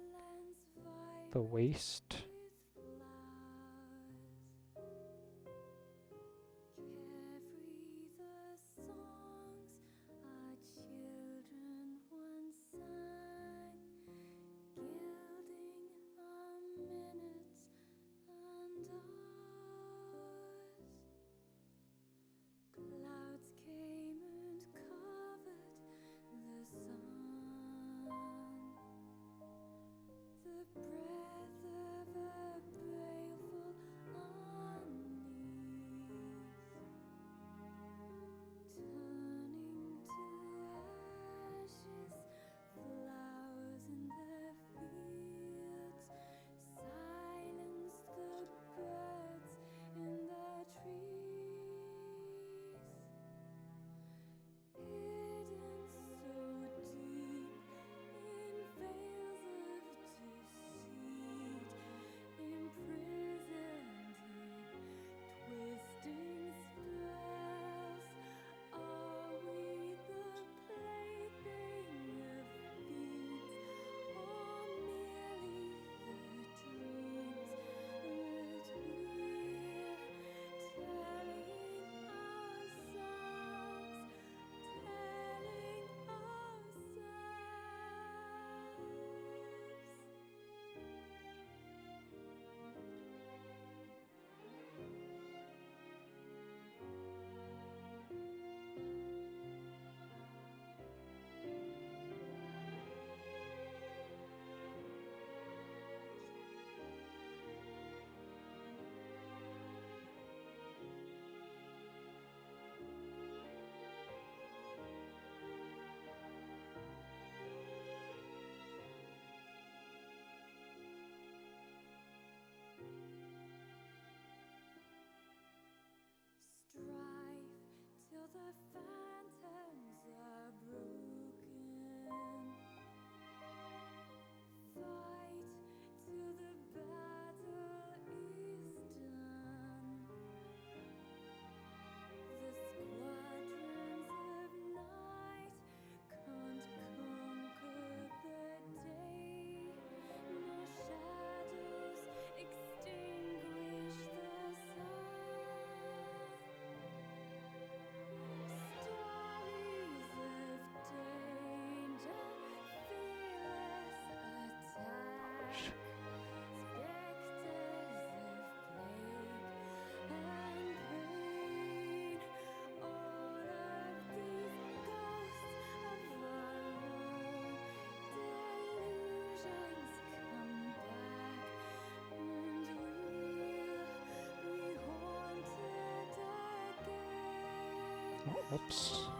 the waist. Whoops.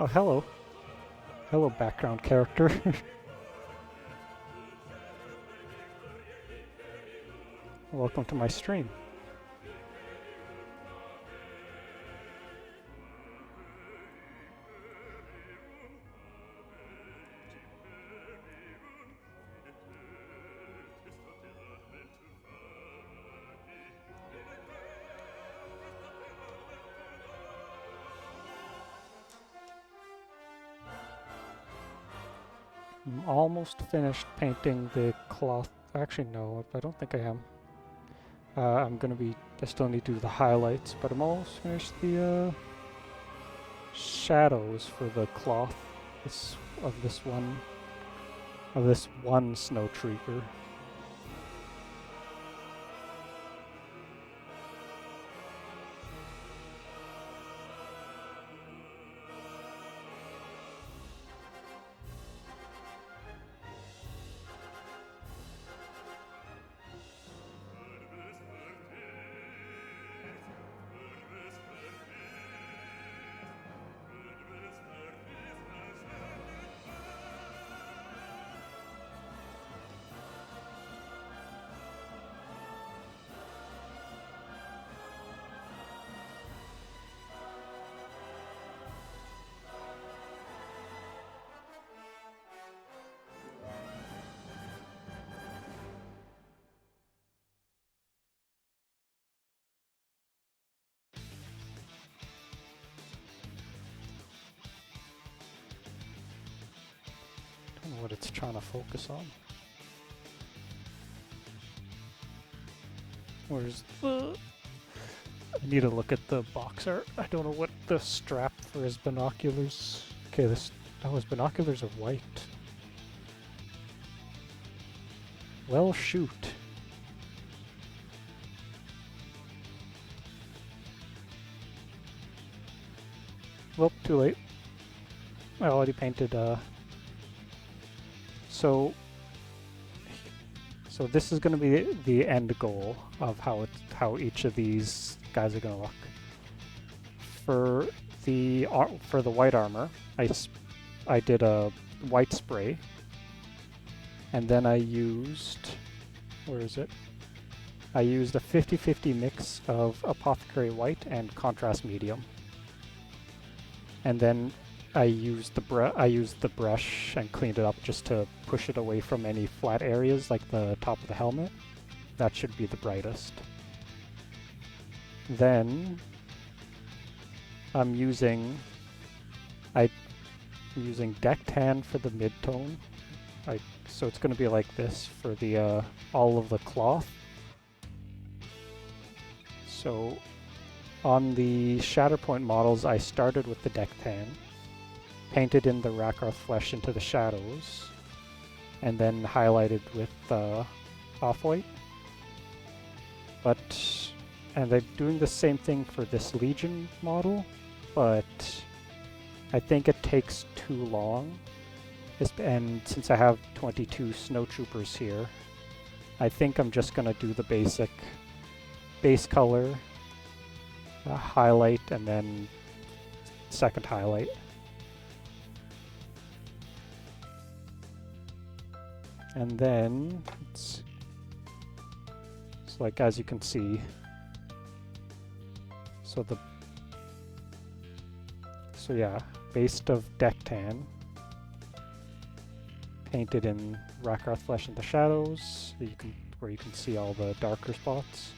Oh, hello. Hello, background character. Welcome to my stream. I'm almost finished painting the cloth. Actually, no, I don't think I am. I still need to do the highlights, but I'm almost finished the shadows for the cloth of this one Snowtrooper. I don't know what it's trying to focus on. Where's the... I need to look at the box art. I don't know what the strap for his binoculars. Okay, his binoculars are white. Well, shoot. Well, too late. I already painted, So this is going to be the end goal of how each of these guys are going to look. For the white armor, I did a white spray, and then I used, where is it? I used a 50-50 mix of apothecary white and contrast medium, and then I used the brush and cleaned it up just to push it away from any flat areas like the top of the helmet. That should be the brightest. Then I'm using deck tan for the mid-tone. So it's going to be like this for the all of the cloth. So on the Shatterpoint models, I started with the deck tan, painted in the Rakarth flesh into the shadows, and then highlighted with off-white. And I'm doing the same thing for this Legion model, but I think it takes too long. And since I have 22 Snowtroopers here, I think I'm just gonna do the basic base color, highlight, and then second highlight. And then it's like, as you can see, so yeah, based of deck tan, painted in Rakarth flesh in the shadows, where you can see all the darker spots,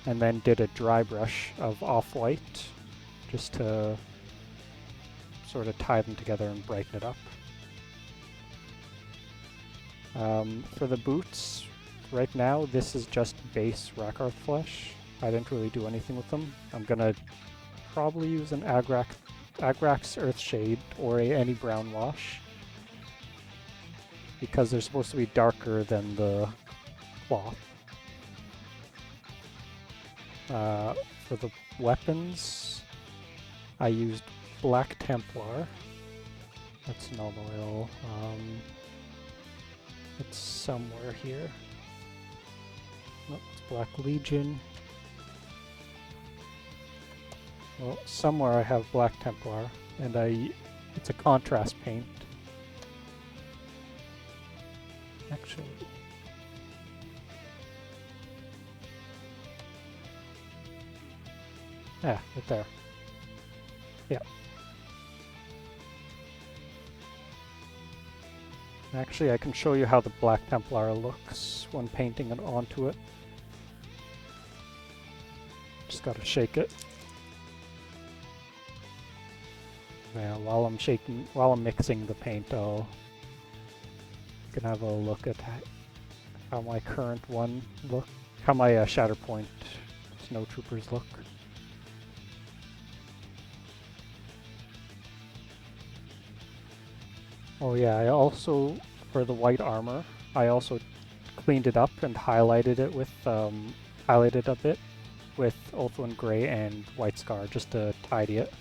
and then did a dry brush of off-white just to sort of tie them together and brighten it up. For the boots, right now this is just base Rakarth flesh. I didn't really do anything with them. I'm gonna probably use an Agrax Earthshade or any brown wash, because they're supposed to be darker than the cloth. For the weapons, I used Black Templar. That's not oil. It's somewhere here. No, it's Black Legion. Well, somewhere I have Black Templar, and it's a contrast paint. Actually, right there. Yeah. Actually, I can show you how the Black Templar looks when painting it onto it. Just gotta shake it. Yeah, while I'm mixing the paint, I'll Gonna have a look at how my current one look, how my Shatterpoint Snowtroopers look. Oh yeah, I also, for the white armor, I also cleaned it up and highlighted it with, highlighted a bit with Ulthuan Gray and White Scar, just to tidy it.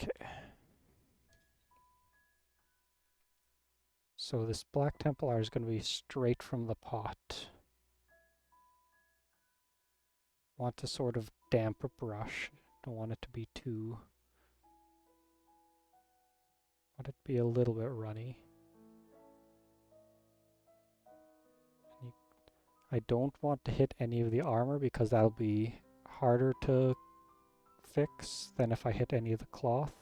Okay. So this Black Templar is going to be straight from the pot. Want to sort of damp a brush. Don't want it to be too... Want it to be a little bit runny. I don't want to hit any of the armor because that'll be harder to fix than if I hit any of the cloth.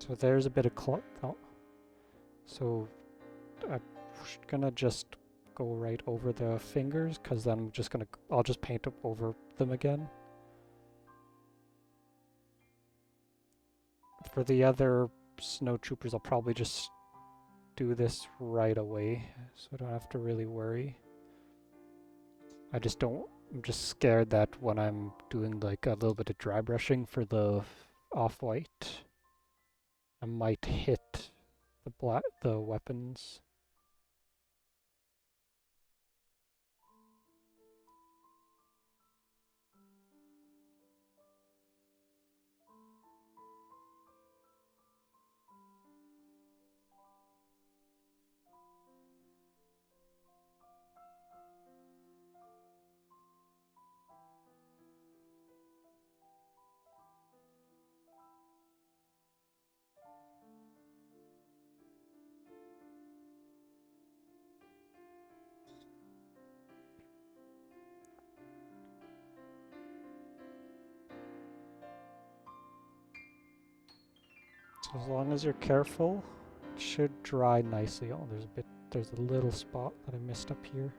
So there's a bit of cloth. Oh. So I'm gonna just go right over the fingers because then I'll just paint up over them again. For the other Snowtroopers, I'll probably just do this right away so I don't have to really worry. I'm just scared that when I'm doing like a little bit of dry brushing for the off-white, I might hit the weapons. So as long as you're careful, it should dry nicely. Oh, there's a little spot that I missed up here.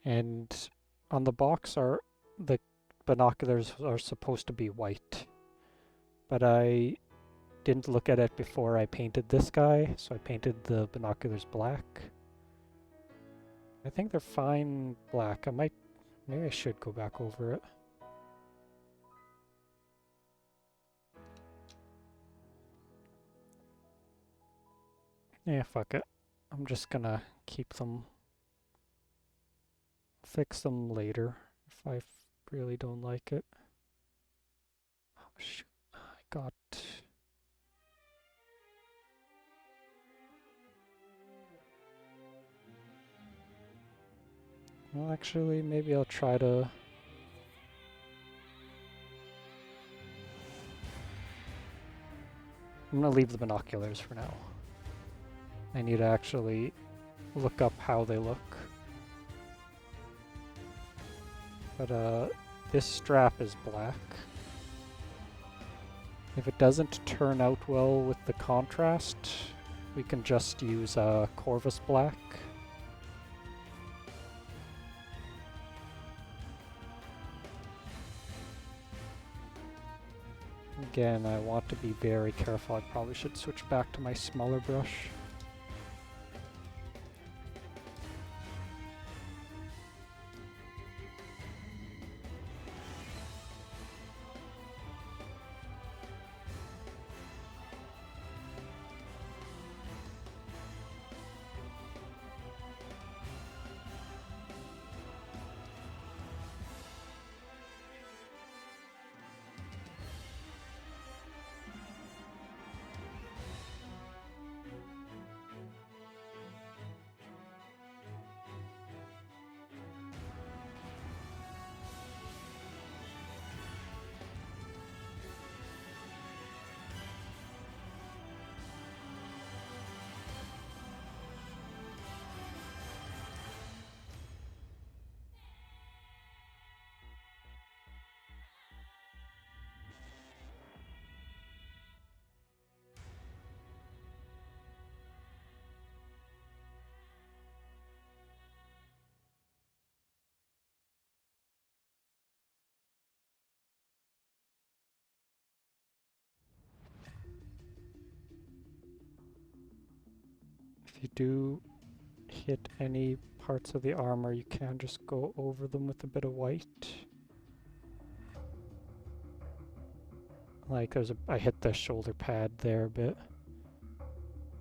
And on the box the binoculars are supposed to be white. But I didn't look at it before I painted this guy, so I painted the binoculars black. I think they're fine black. Maybe I should go back over it. Yeah, fuck it. I'm just gonna keep them, fix them later if I really don't like it. Oh shoot, I got... Well, actually, maybe I'll try to... I'm gonna leave the binoculars for now. I need to actually look up how they look. But this strap is black. If it doesn't turn out well with the contrast, we can just use Corvus black. Again, I want to be very careful. I probably should switch back to my smaller brush. you do hit any parts of the armor, you can just go over them with a bit of white. Like I hit the shoulder pad there a bit,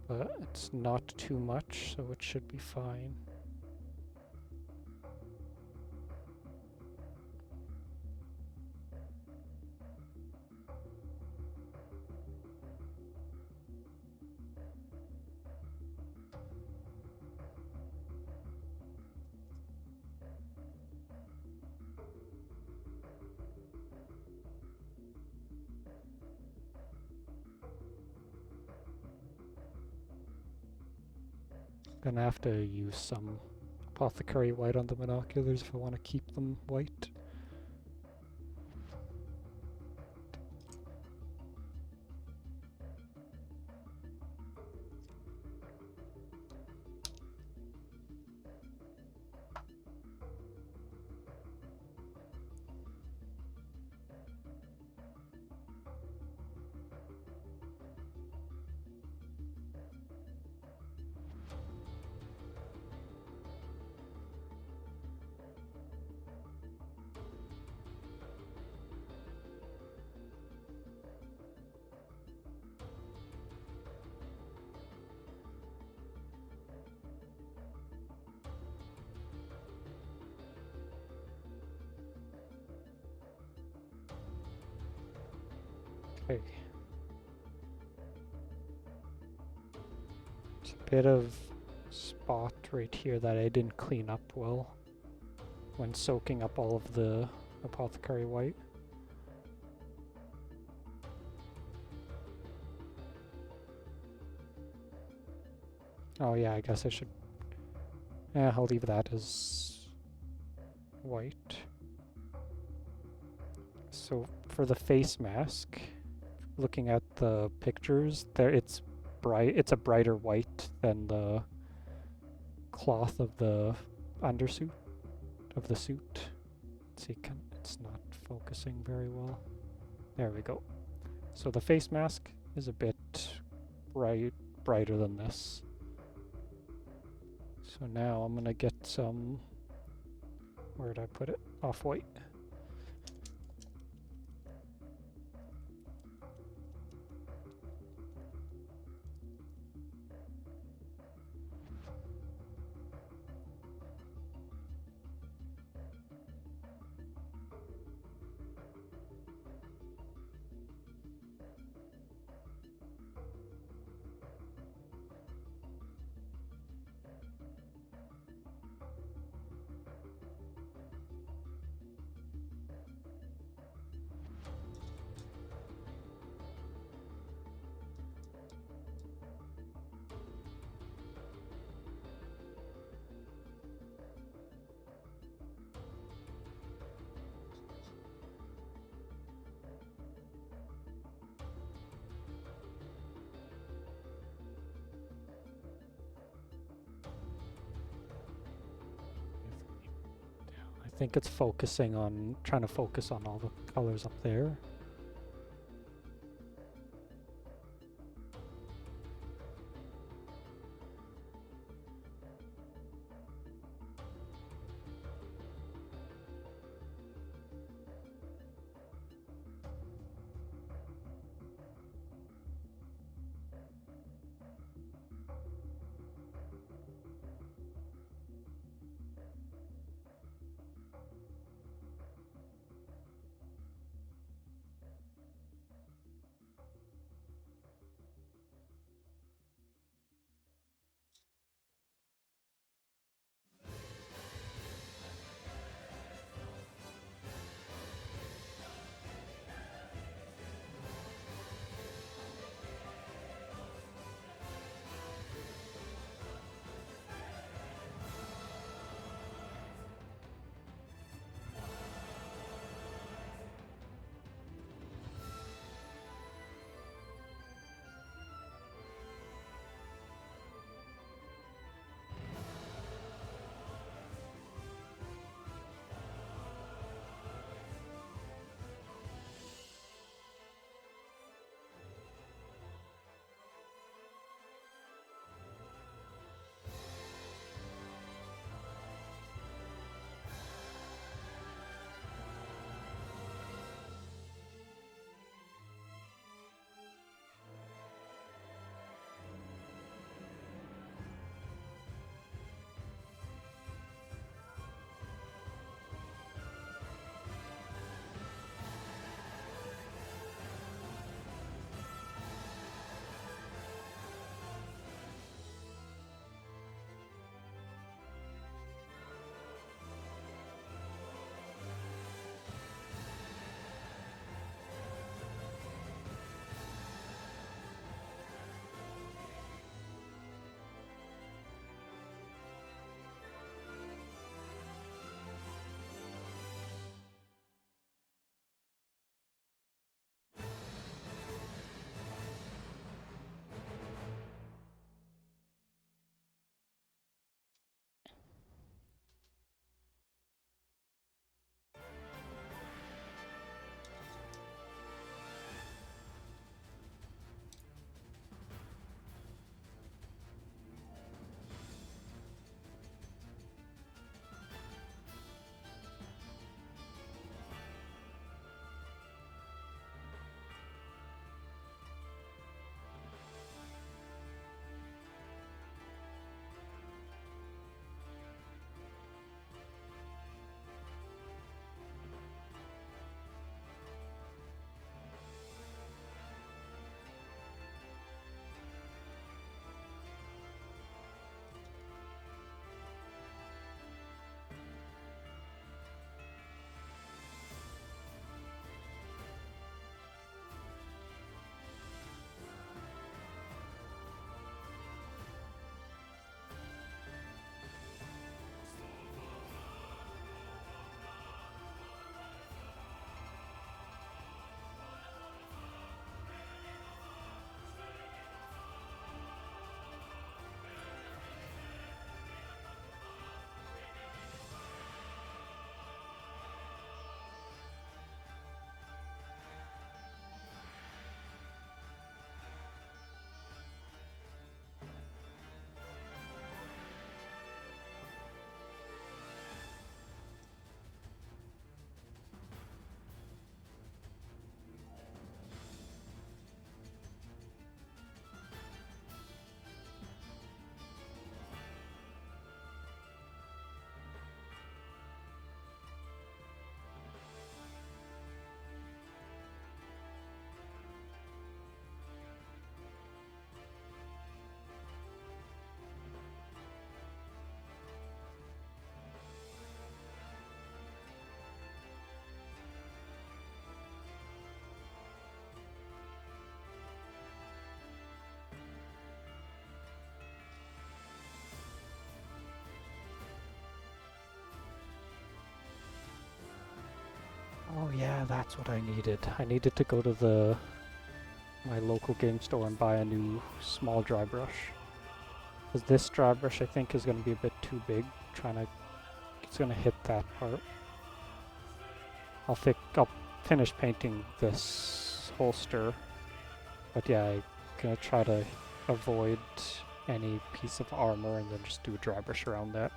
but it's not too much, so it should be fine. Gonna have to use some apothecary white on the binoculars if I want to keep them white. Okay. There's a bit of spot right here that I didn't clean up well when soaking up all of the apothecary white. Oh yeah, I guess I should... I'll leave that as white. So for the face mask, looking at the pictures, there it's bright. It's a brighter white than the cloth of the undersuit of the suit. Let's see, it's not focusing very well. There we go. So the face mask is a bit brighter than this. So now I'm gonna get some, where did I put it? Off-white. I think it's focusing on, trying to focus on all the colors up there. Oh yeah, that's what I needed. I needed to go to my local game store and buy a new small dry brush. Because this dry brush I think is going to be a bit too big. It's going to hit that part. I'll finish painting this holster. But yeah, I'm going to try to avoid any piece of armor and then just do a dry brush around that.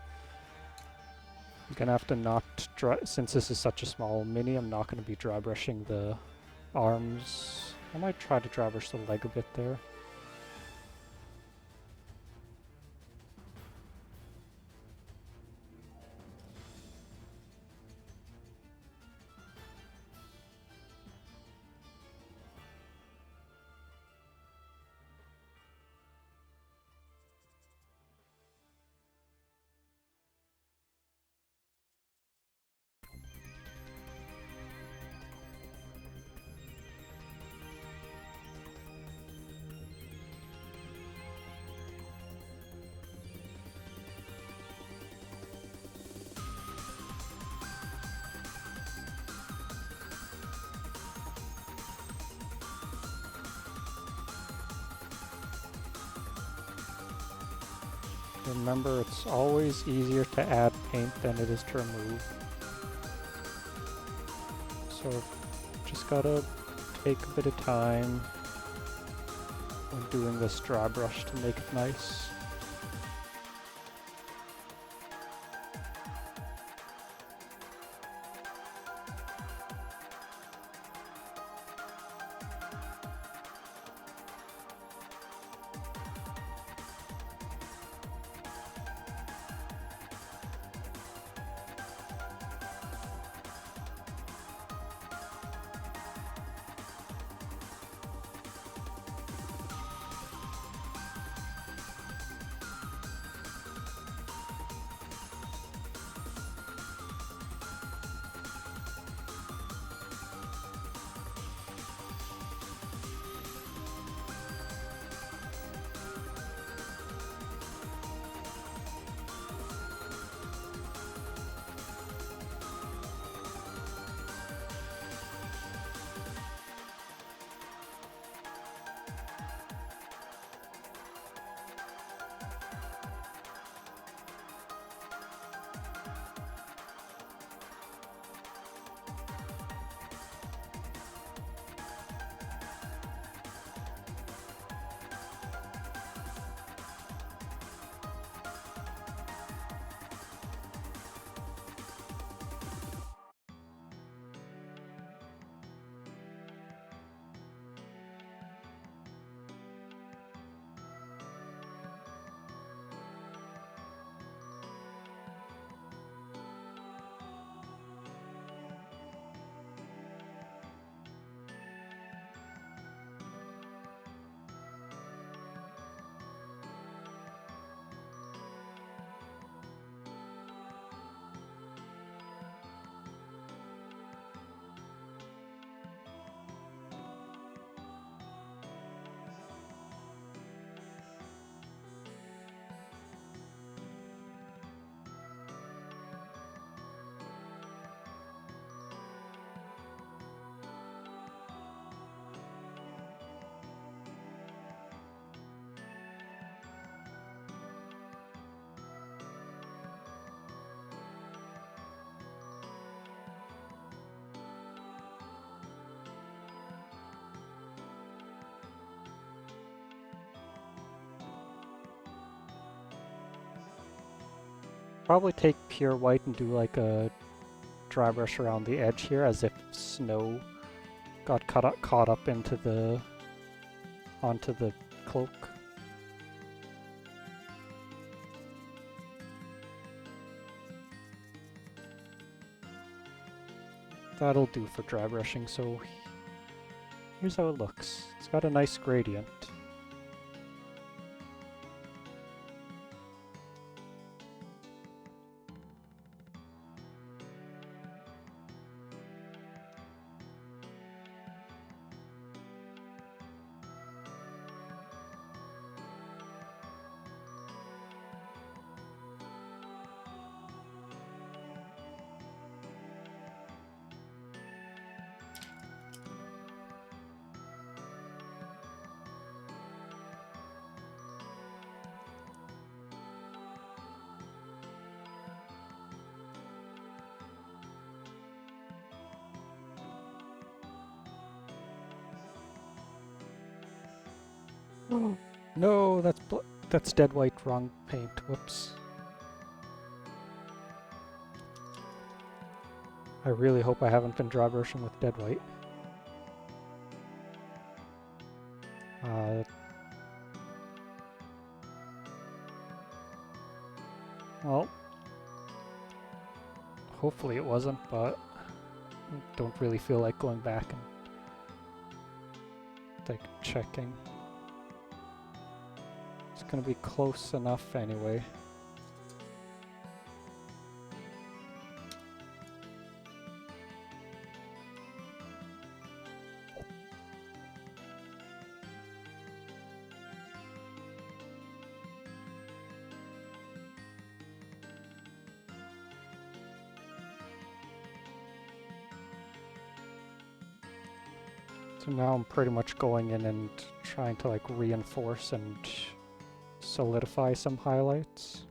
I'm gonna have to not dry, since this is such a small mini, I'm not gonna be dry brushing the arms. I might try to dry brush the leg a bit there. Remember, it's always easier to add paint than it is to remove. So just gotta take a bit of time when doing this dry brush to make it nice. Probably take pure white and do like a dry brush around the edge here as if snow got caught up onto the cloak. That'll do for dry brushing, so here's how it looks. It's got a nice gradient. No, that's dead white, wrong paint. Whoops. I really hope I haven't been draw brushing with dead white. Well, hopefully it wasn't, but I don't really feel like going back and like checking. It's gonna be close enough anyway. So now I'm pretty much going in and trying to like reinforce and solidify some highlights.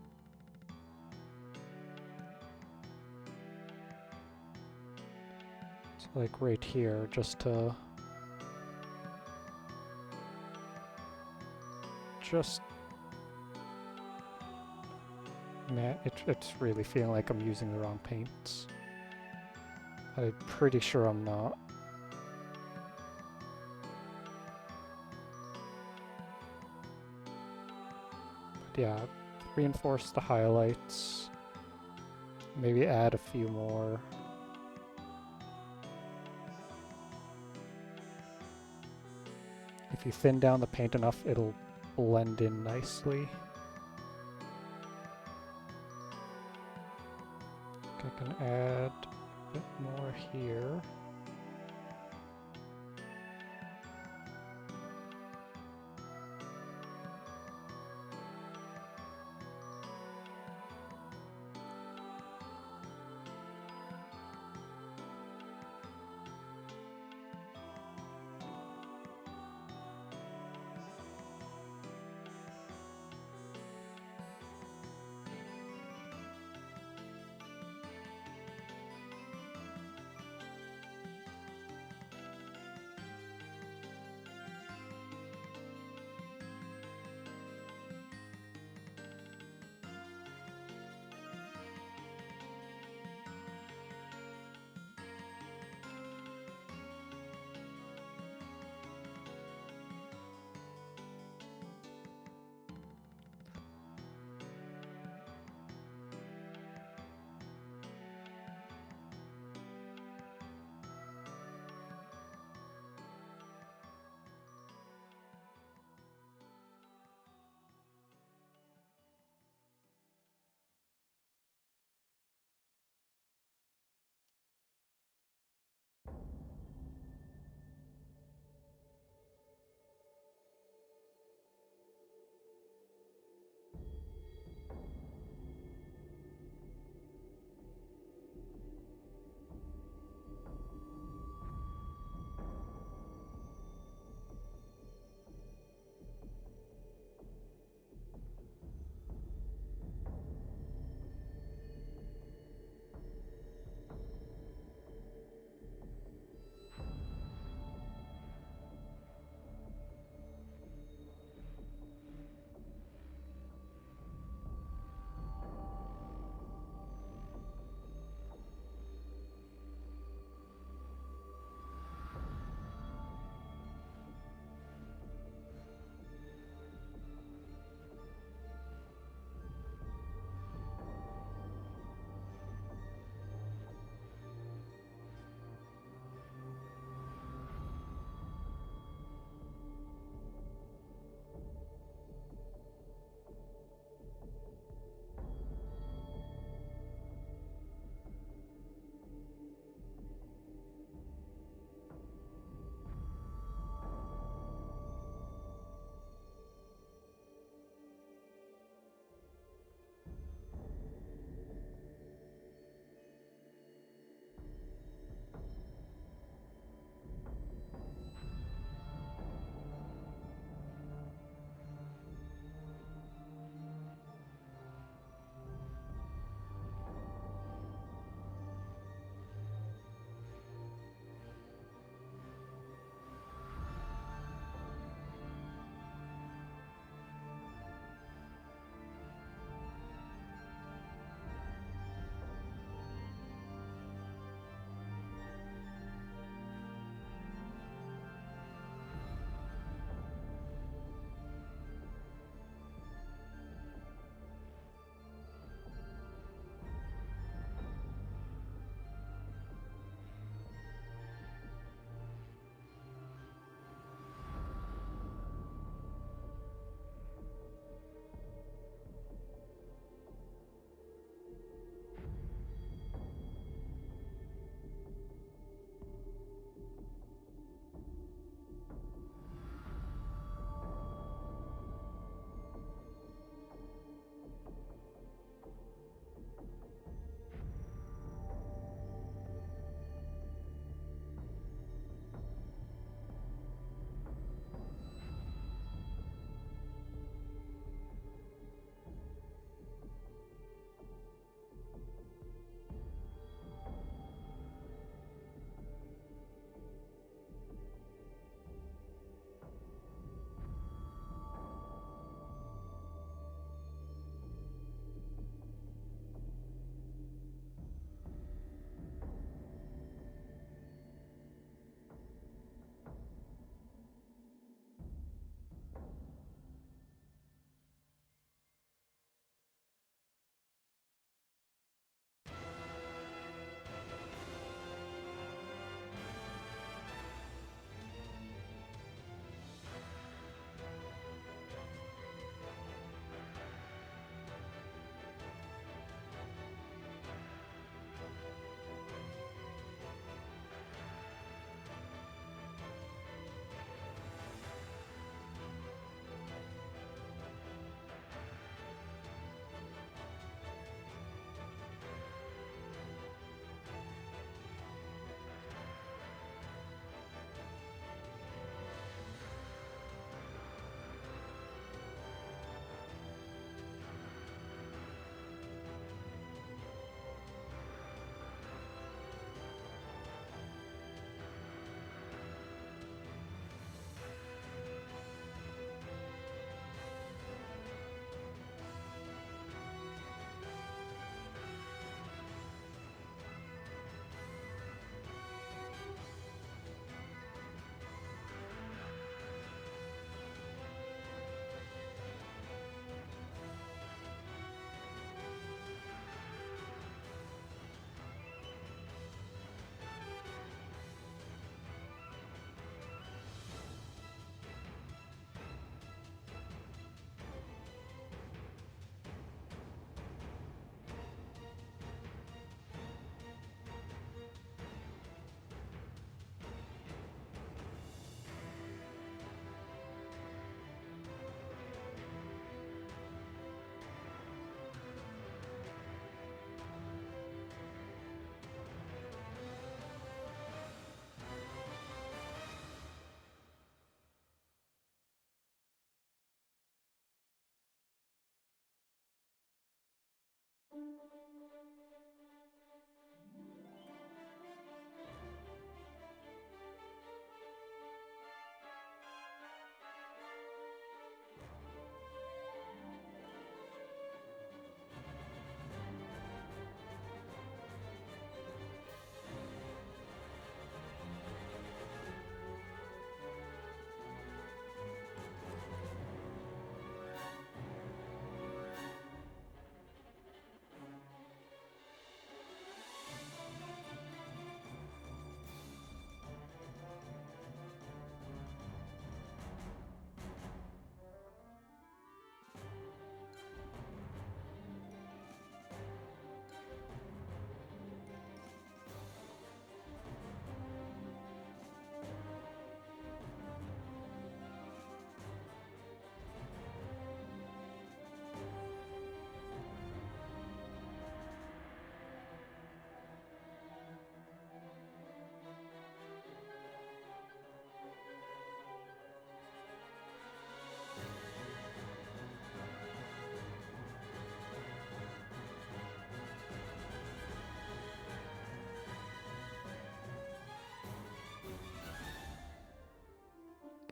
So like right here, just man, it's really feeling like I'm using the wrong paints. I'm pretty sure I'm not. But yeah, reinforce the highlights. Maybe add a few more. If you thin down the paint enough, it'll blend in nicely. I can add a bit more here.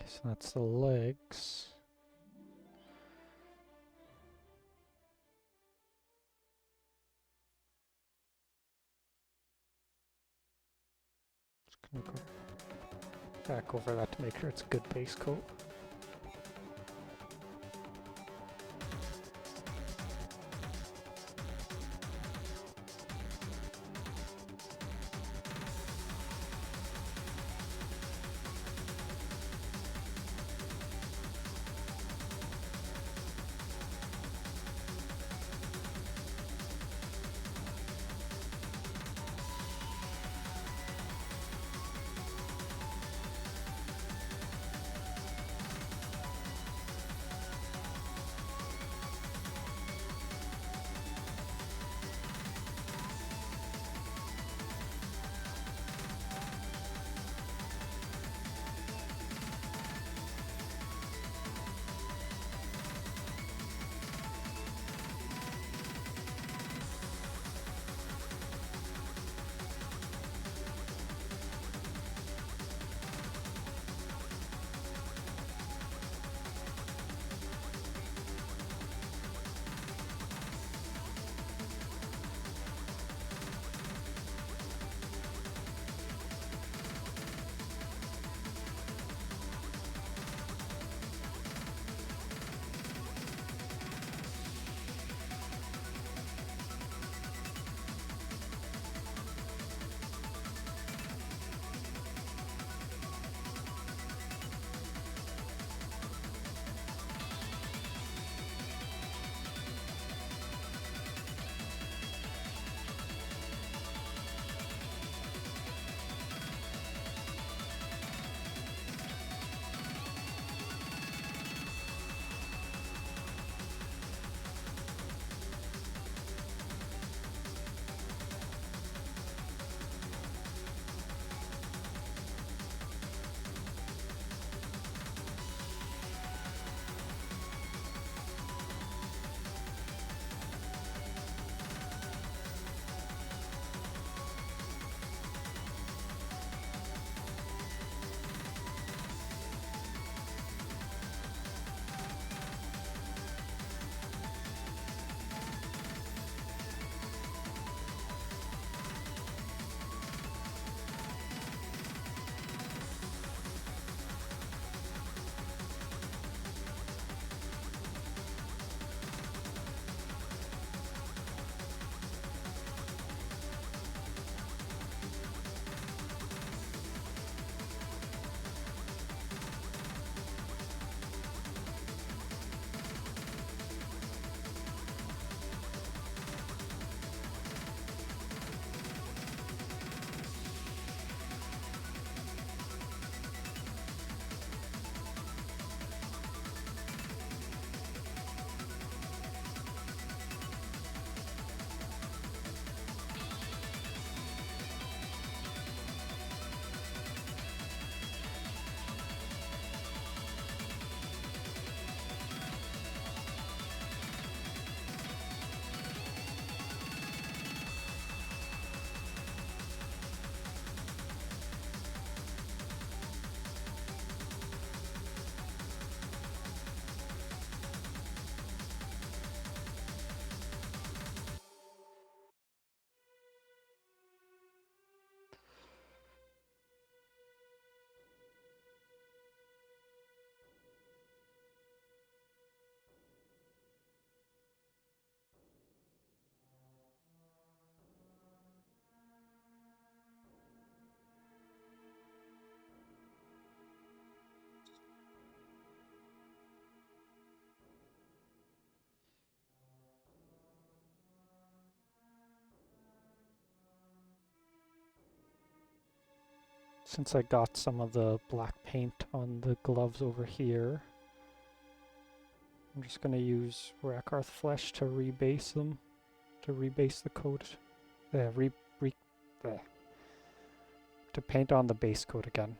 So that's the legs. Just gonna go back over that to make sure it's a good base coat. Since I got some of the black paint on the gloves over here, I'm just going to use Rakarth flesh to rebase them, to rebase the coat, to paint on the base coat again.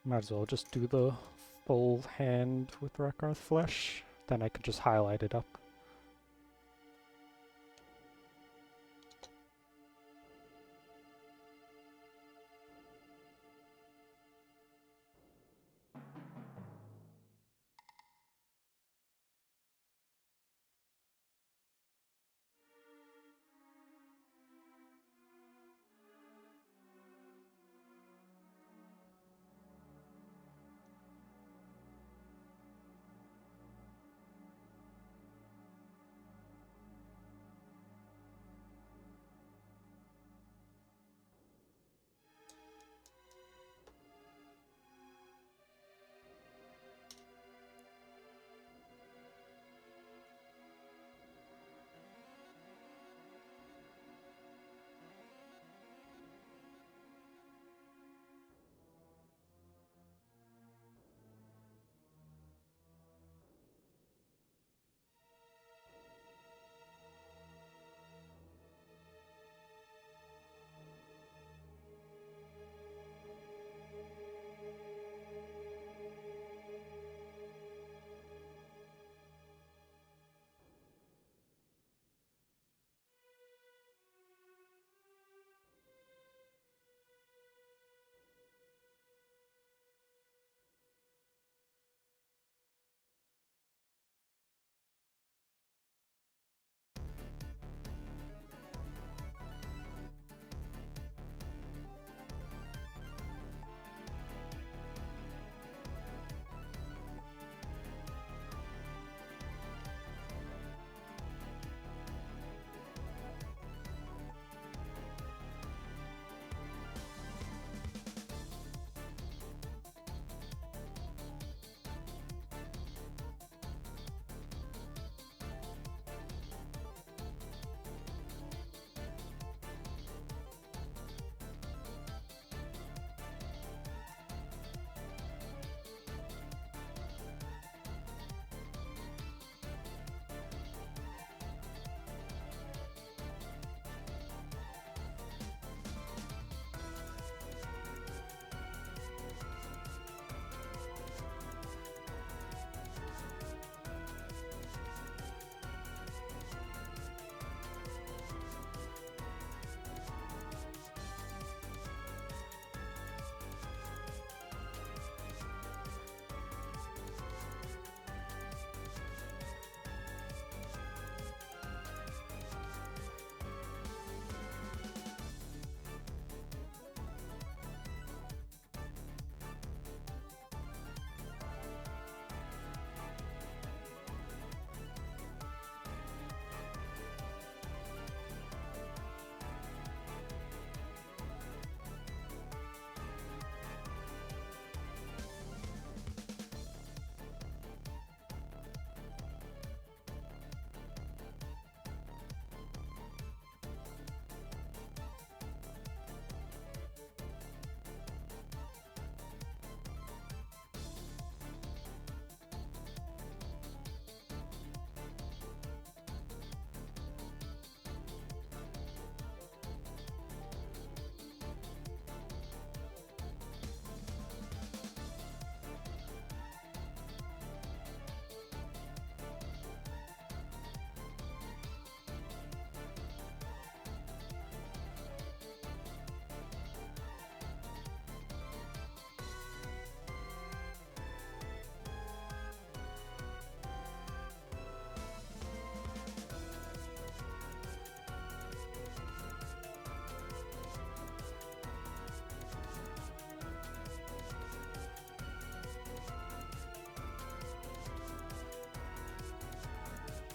Might as well just do the full hand with Rekarth Flesh. Then I could just highlight it up.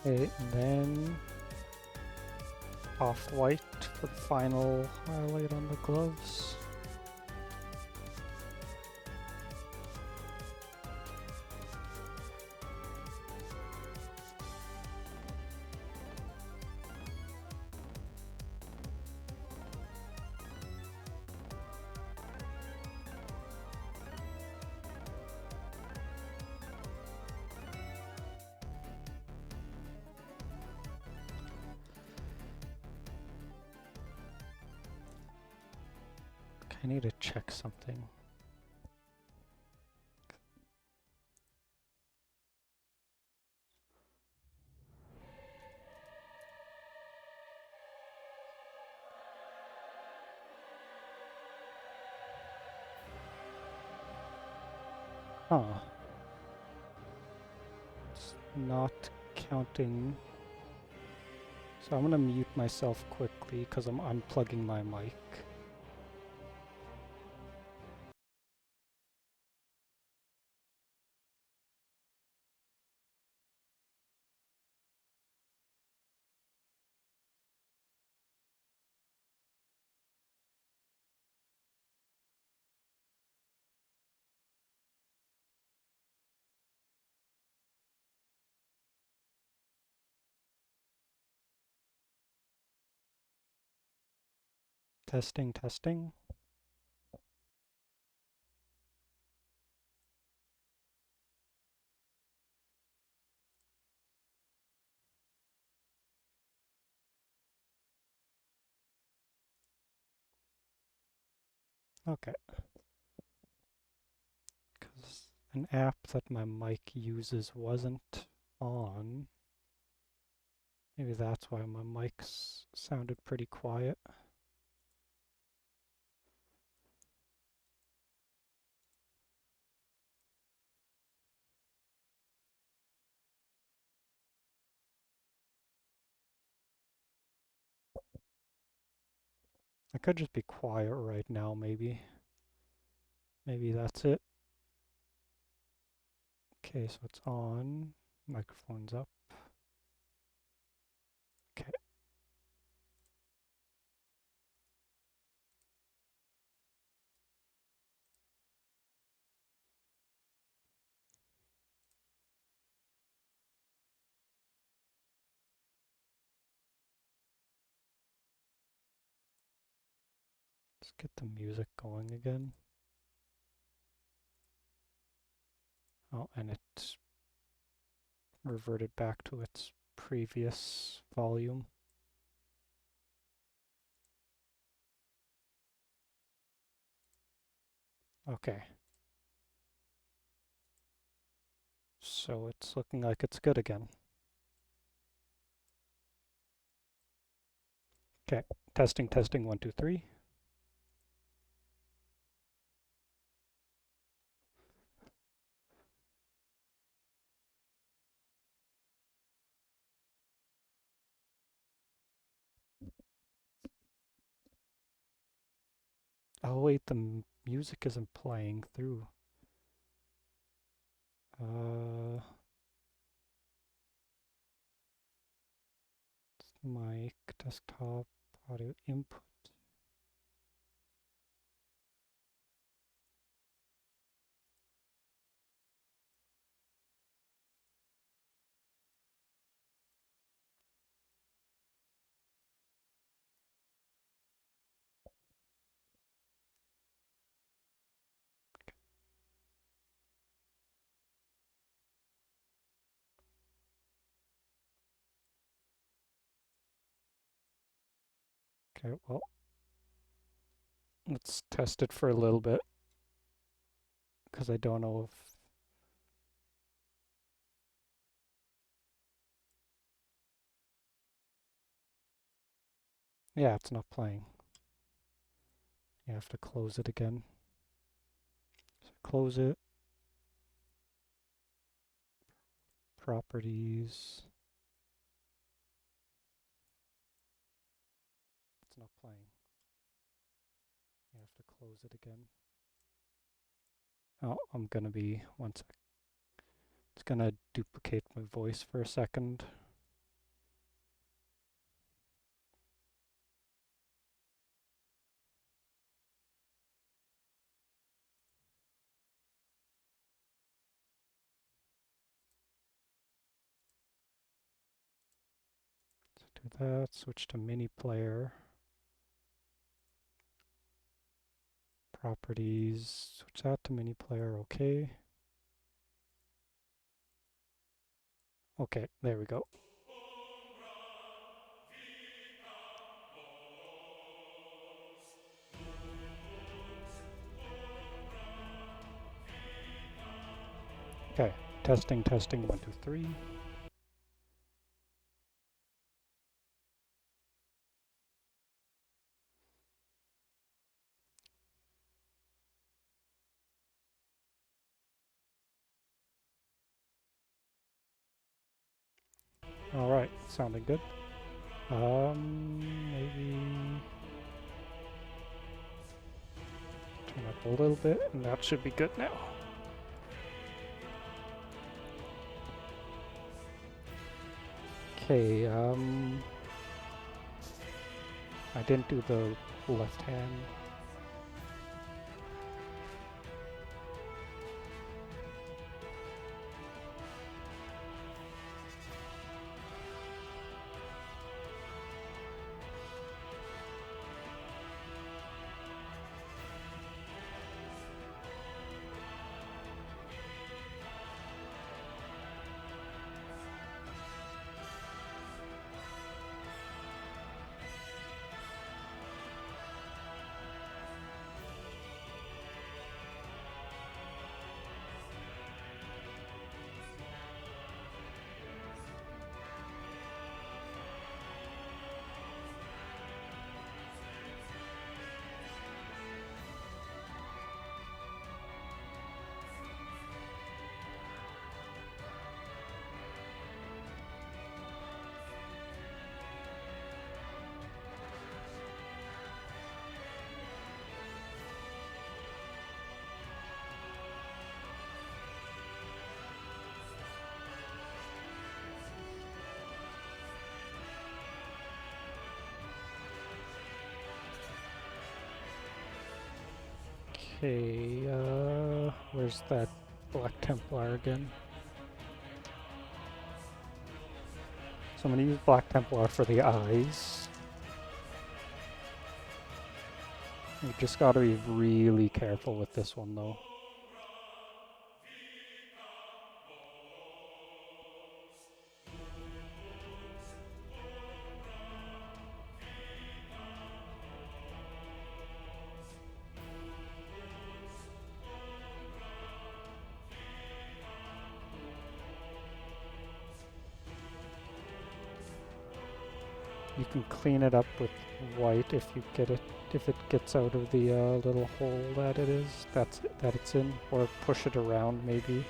Okay, and then off-white for the final highlight on the gloves. I need to check something. Huh. It's not counting. So I'm gonna mute myself quickly because I'm unplugging my mic. Testing, testing. Okay. Because an app that my mic uses wasn't on. Maybe that's why my mic sounded pretty quiet. I could just be quiet right now, maybe. Maybe that's it. Okay, so it's on. Microphone's up. Okay. Let's get the music going again. Oh, and it reverted back to its previous volume. Okay. So it's looking like it's good again. Okay. Testing, testing, 1, 2, 3. Oh wait, the music isn't playing through. Mic, desktop, audio input. Okay, well, let's test it for a little bit because I don't know if. Yeah, it's not playing. You have to close it again. So close it. Properties. It's not playing. You have to close it again. Oh, I'm gonna be, one sec. It's gonna duplicate my voice for a second. So do that, switch to mini player. Properties, switch that to mini player, okay. Okay, there we go. Okay, testing, testing, 1, 2, 3. Alright, sounding good. Maybe turn up a little bit, and that should be good now. Okay, I didn't do the left hand. Okay, where's that Black Templar again? So I'm gonna use Black Templar for the eyes. You just gotta be really careful with this one though. You can clean it up with white if you get it, if it gets out of the little hole that it is, that it's in, or push it around maybe.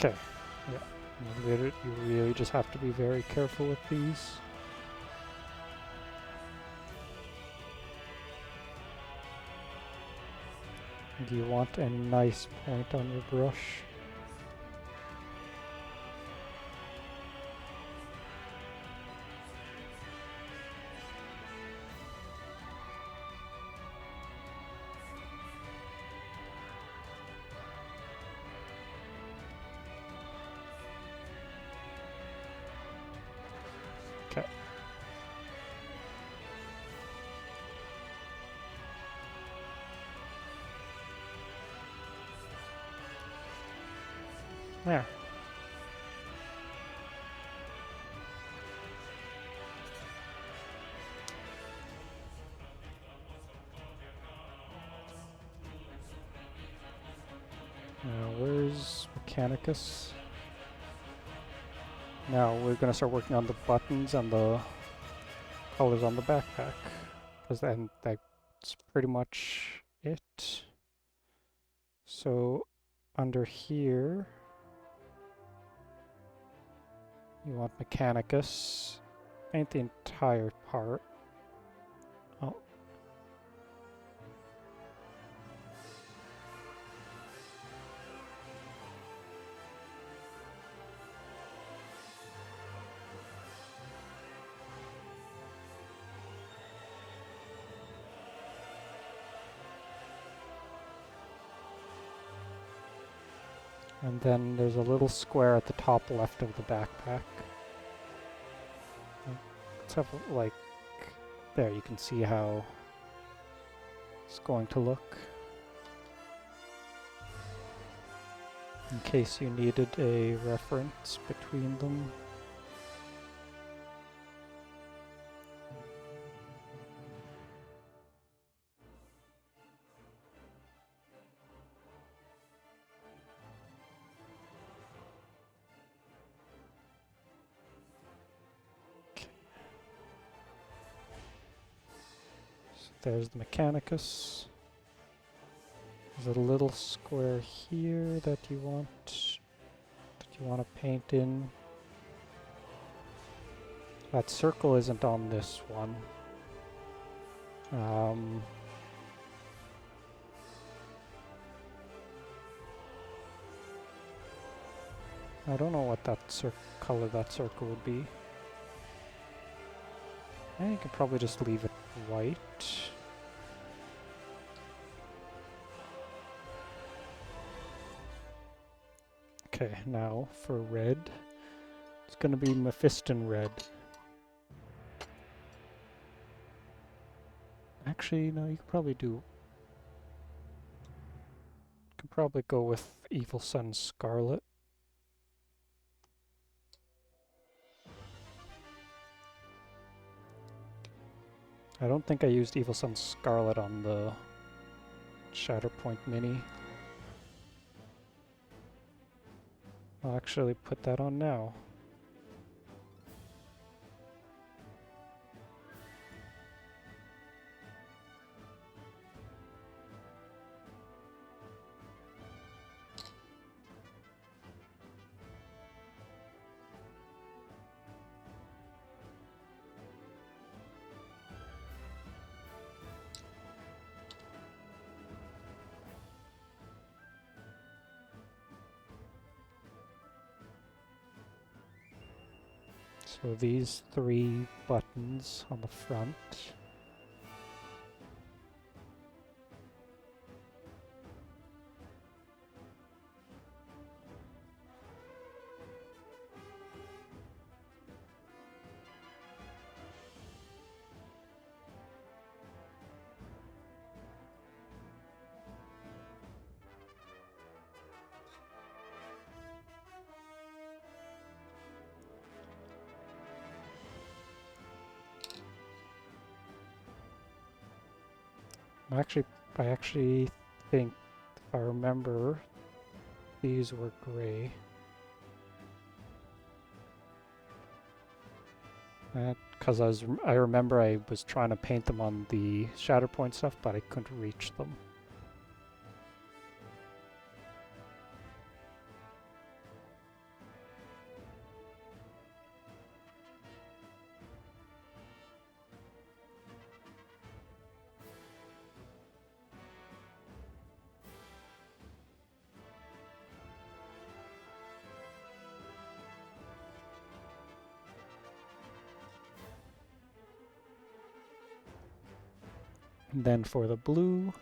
Okay, yeah, you really just have to be very careful with these. Do you want a nice point on your brush? Okay. There. Now, where's Mechanicus? Now we're gonna start working on the buttons and the colors on the backpack, because then that's pretty much it. So under here, you want Mechanicus. Paint the entire part. Oh. And then there's a little square at the top left of the backpack. Let's have, like, there, you can see how it's going to look. In case you needed a reference between them. there's the Mechanicus. There's a little square here that you want to paint in. That circle isn't on this one. I don't know what that color that circle would be. I think you could probably just leave it white. Okay, now for red, it's gonna be Mephiston red. Actually, no, you could probably go with Evil Sun Scarlet. I don't think I used Evil Sun Scarlet on the Shatterpoint Mini. I'll actually put that on now. So these 3 buttons on the front. I actually think, if I remember, these were gray. Because I remember I was trying to paint them on the Shatterpoint stuff, but I couldn't reach them. And then for the blue,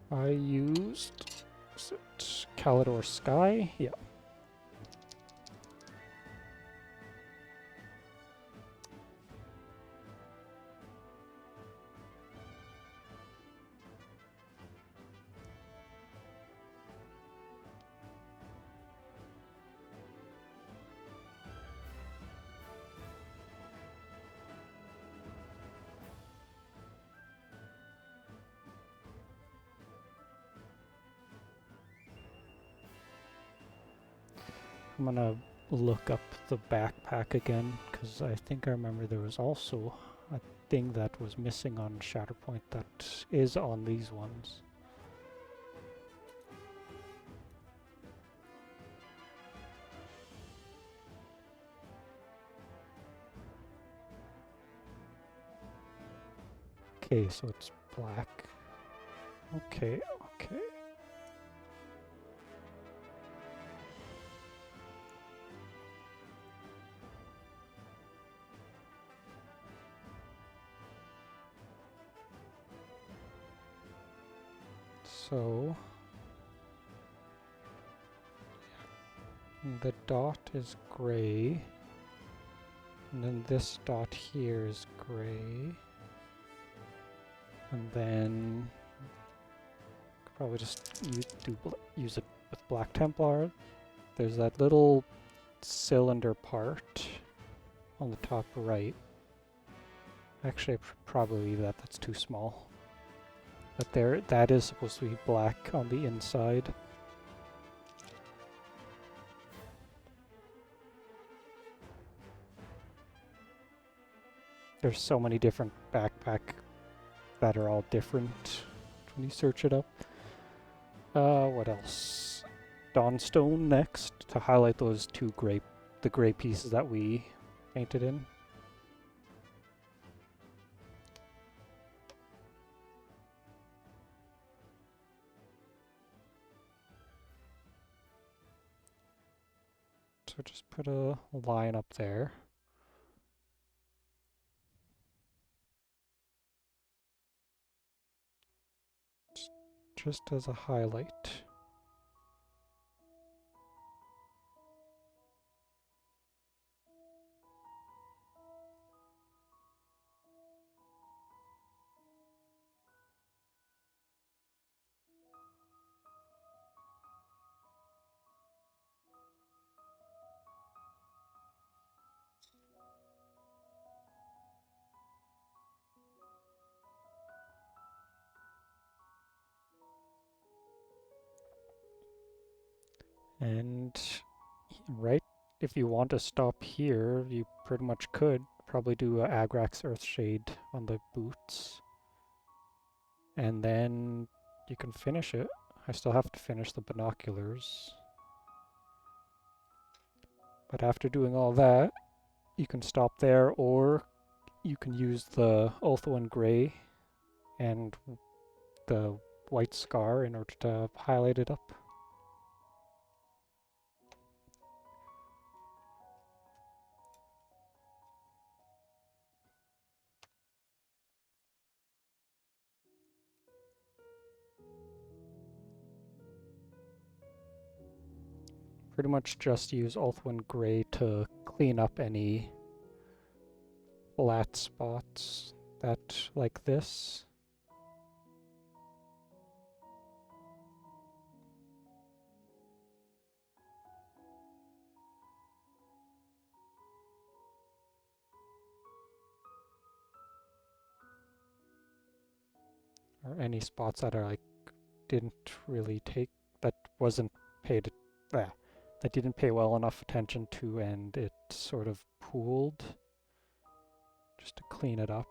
I used, is it Calidor Sky? Yeah. I'm gonna look up the backpack again, because I think I remember there was also a thing that was missing on Shatterpoint that is on these ones. Okay, so it's black. Okay, okay. So the dot is gray, and then this dot here is gray, and then probably just use it with Black Templar. There's that little cylinder part on the top right. Actually, I probably leave that. That's too small. But there, that is supposed to be black on the inside. There's so many different backpack that are all different when you search it up. What else? Dawnstone next to highlight those the gray pieces that we painted in. So just put a line up there. Just as a highlight. And right, if you want to stop here, you pretty much could probably do a Agrax Earthshade on the boots. And then you can finish it. I still have to finish the binoculars. But after doing all that, you can stop there, or you can use the Ulthuan Grey and the white scar in order to highlight it up. Pretty much just use Ulthuan Grey to clean up any flat spots that like this. Or any spots that are like didn't really take, that wasn't paid that didn't pay well enough attention to, and it sort of pooled, just to clean it up.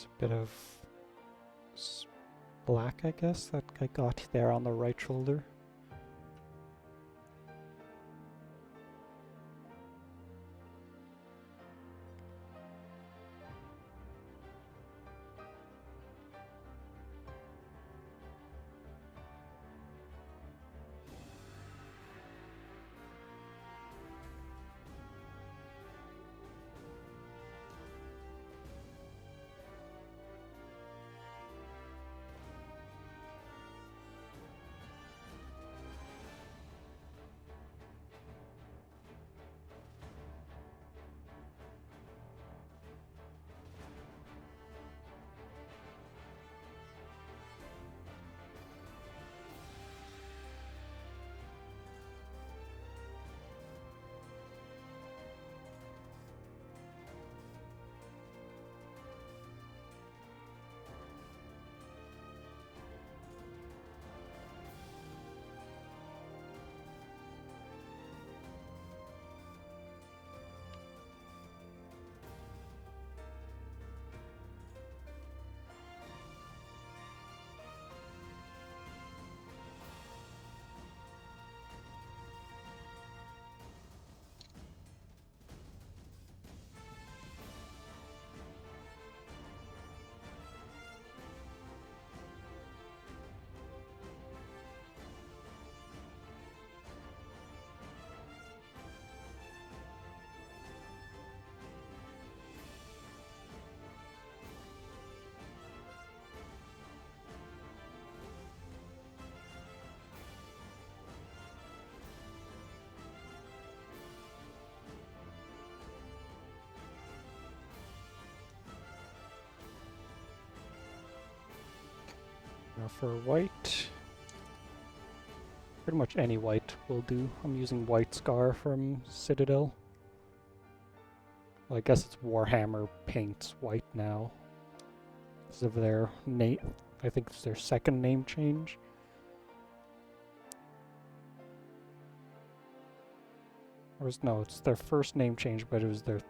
There's a bit of black, I guess, that I got there on the right shoulder. Now for white, pretty much any white will do. I'm using White Scar from Citadel. Well, I guess it's Warhammer paints white now because of their name. I think it's their second name change. No, it's their first name change, but it was their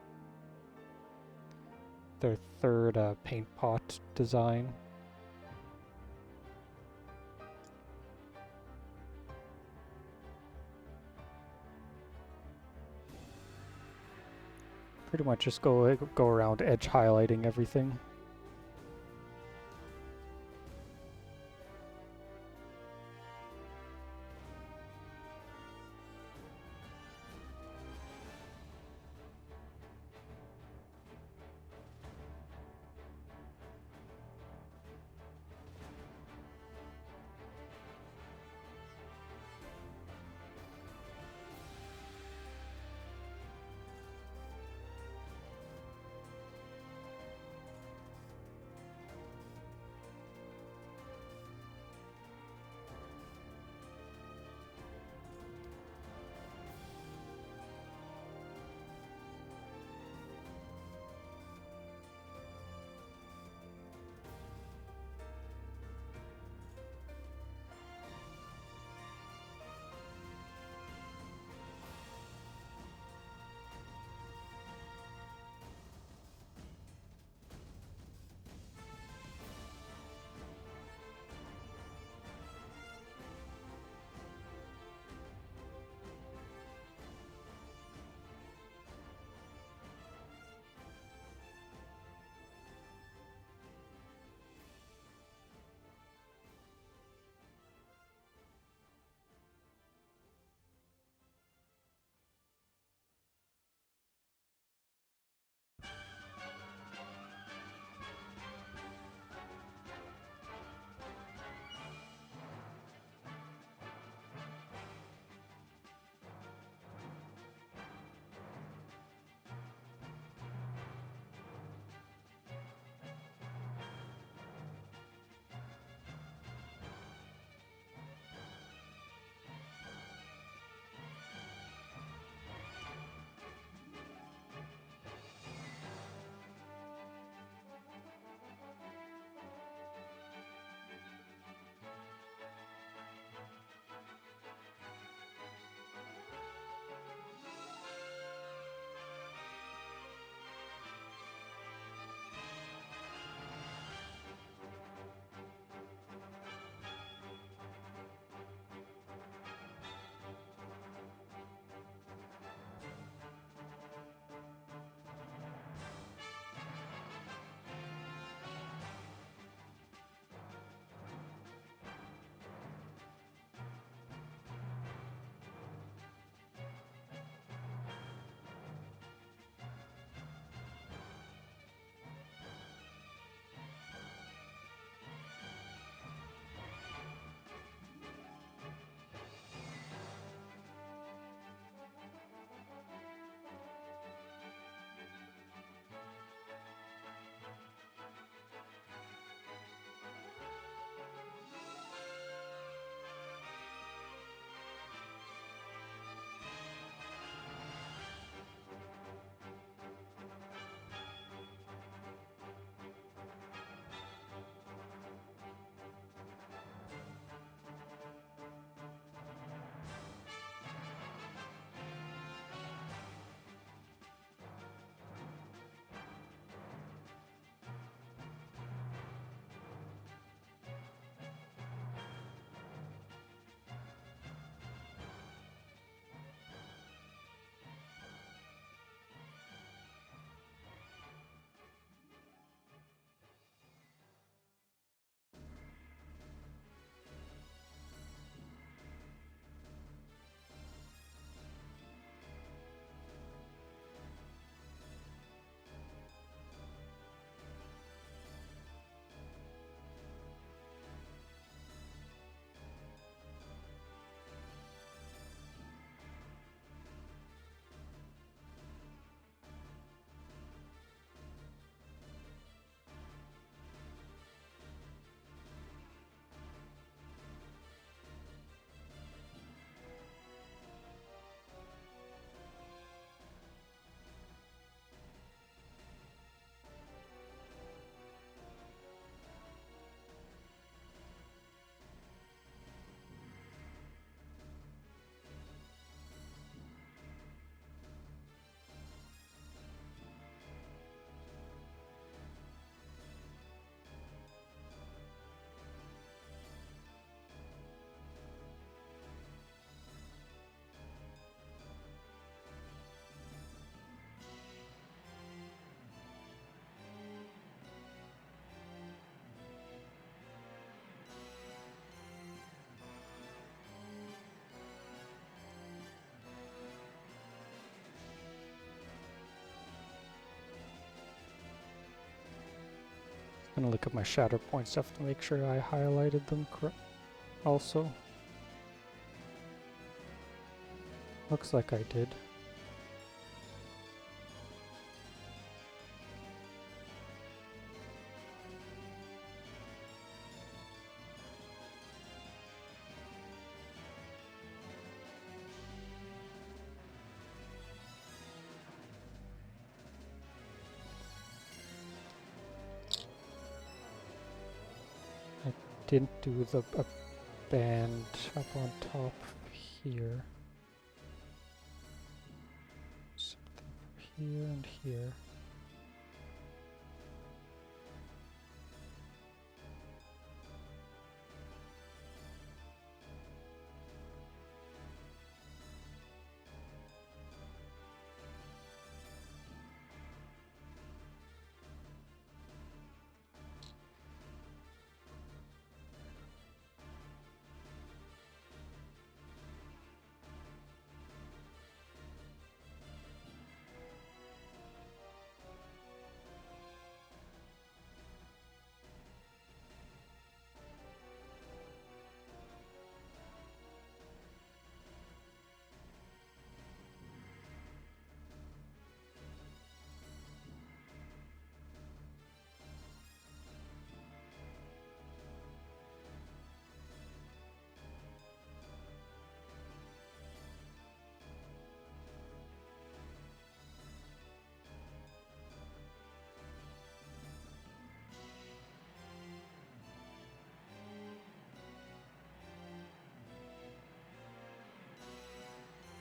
third paint pot design. Pretty much just go around edge highlighting everything. gonna look at my Shatterpoint stuff to make sure I highlighted them also. Looks like I did. Didn't do the band up on top here. Something for here and here.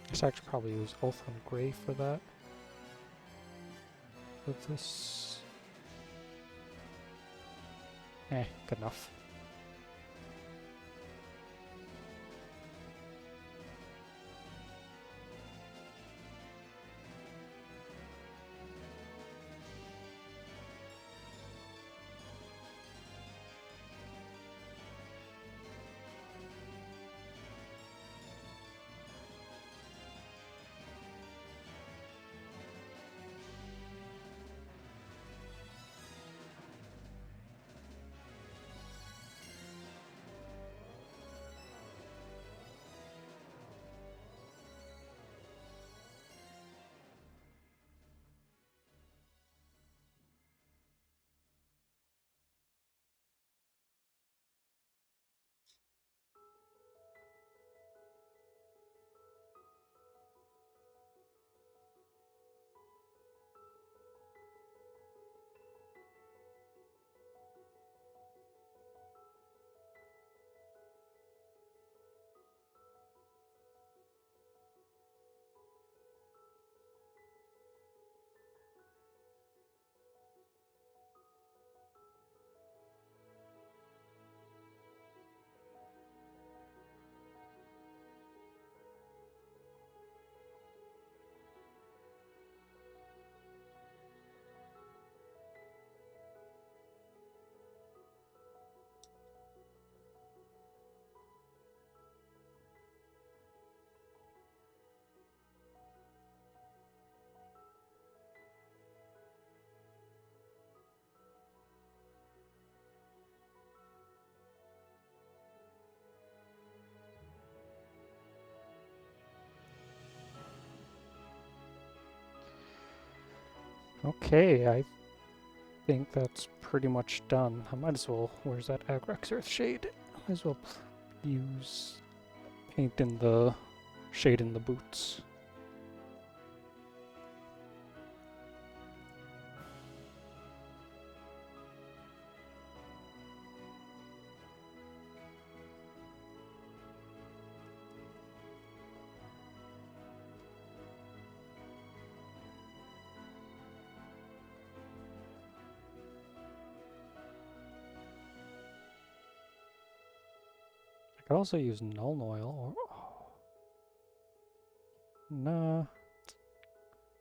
I should actually probably use Oath on Gray for that. With this. Good enough. Okay, I think that's pretty much done. I might as well, where's that Agrax Earth shade? Might as well use paint in the shade in the boots. I could also use Nuln Oil or... Nah.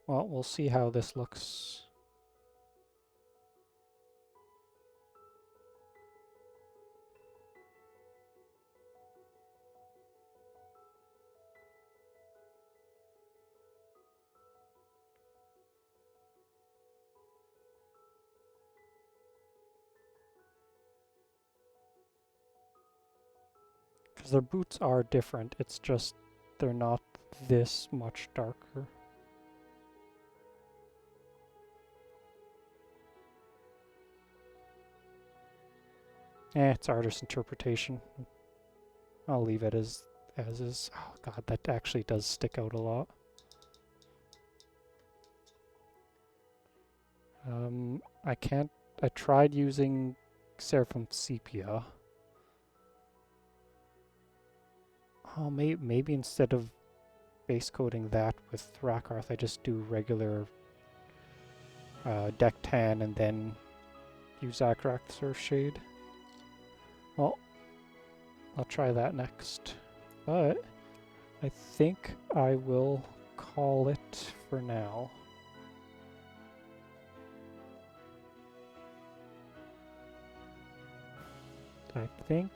Well, we'll see how this looks. Because their boots are different, it's just they're not this much darker. It's artist interpretation. I'll leave it as is. Oh god, that actually does stick out a lot. I tried using Seraphim Sepia. Oh, maybe instead of base coating that with Rakarth, I just do regular deck tan and then use Agrax Shade. Well, I'll try that next. But I think I will call it for now. I think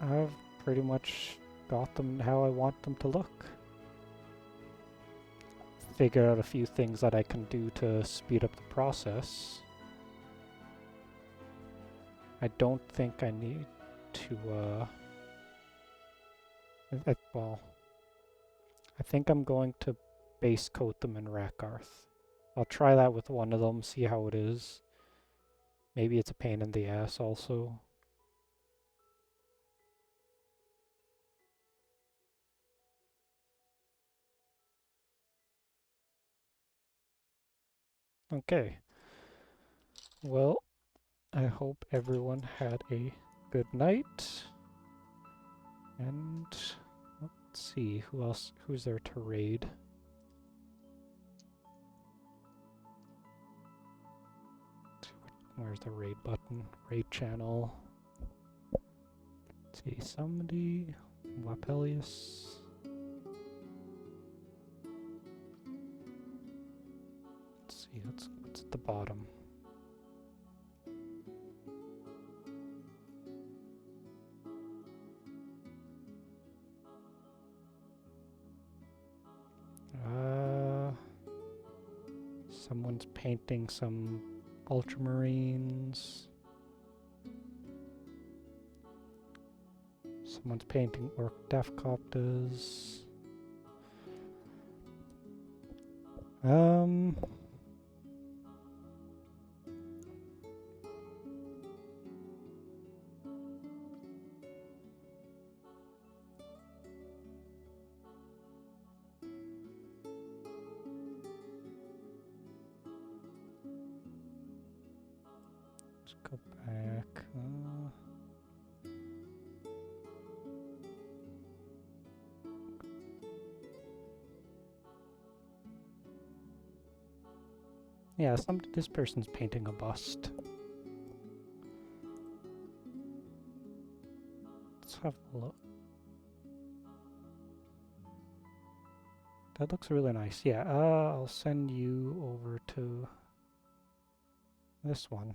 I've pretty much got them how I want them to look. Figure out a few things that I can do to speed up the process. I don't think I need to, well, I think I'm going to base coat them in Rakarth. I'll try that with one of them, see how it is. Maybe it's a pain in the ass also. Okay. Well, I hope everyone had a good night. And let's see, who's there to raid? Where's the raid button? Raid channel. Let's see, somebody, Wapelius. Let's see, what's at the bottom? Someone's painting some ultramarines. Someone's painting Orc Defcopters. Let's go back. Yeah, this person's painting a bust. Let's have a look. That looks really nice. Yeah, I'll send you over to this one.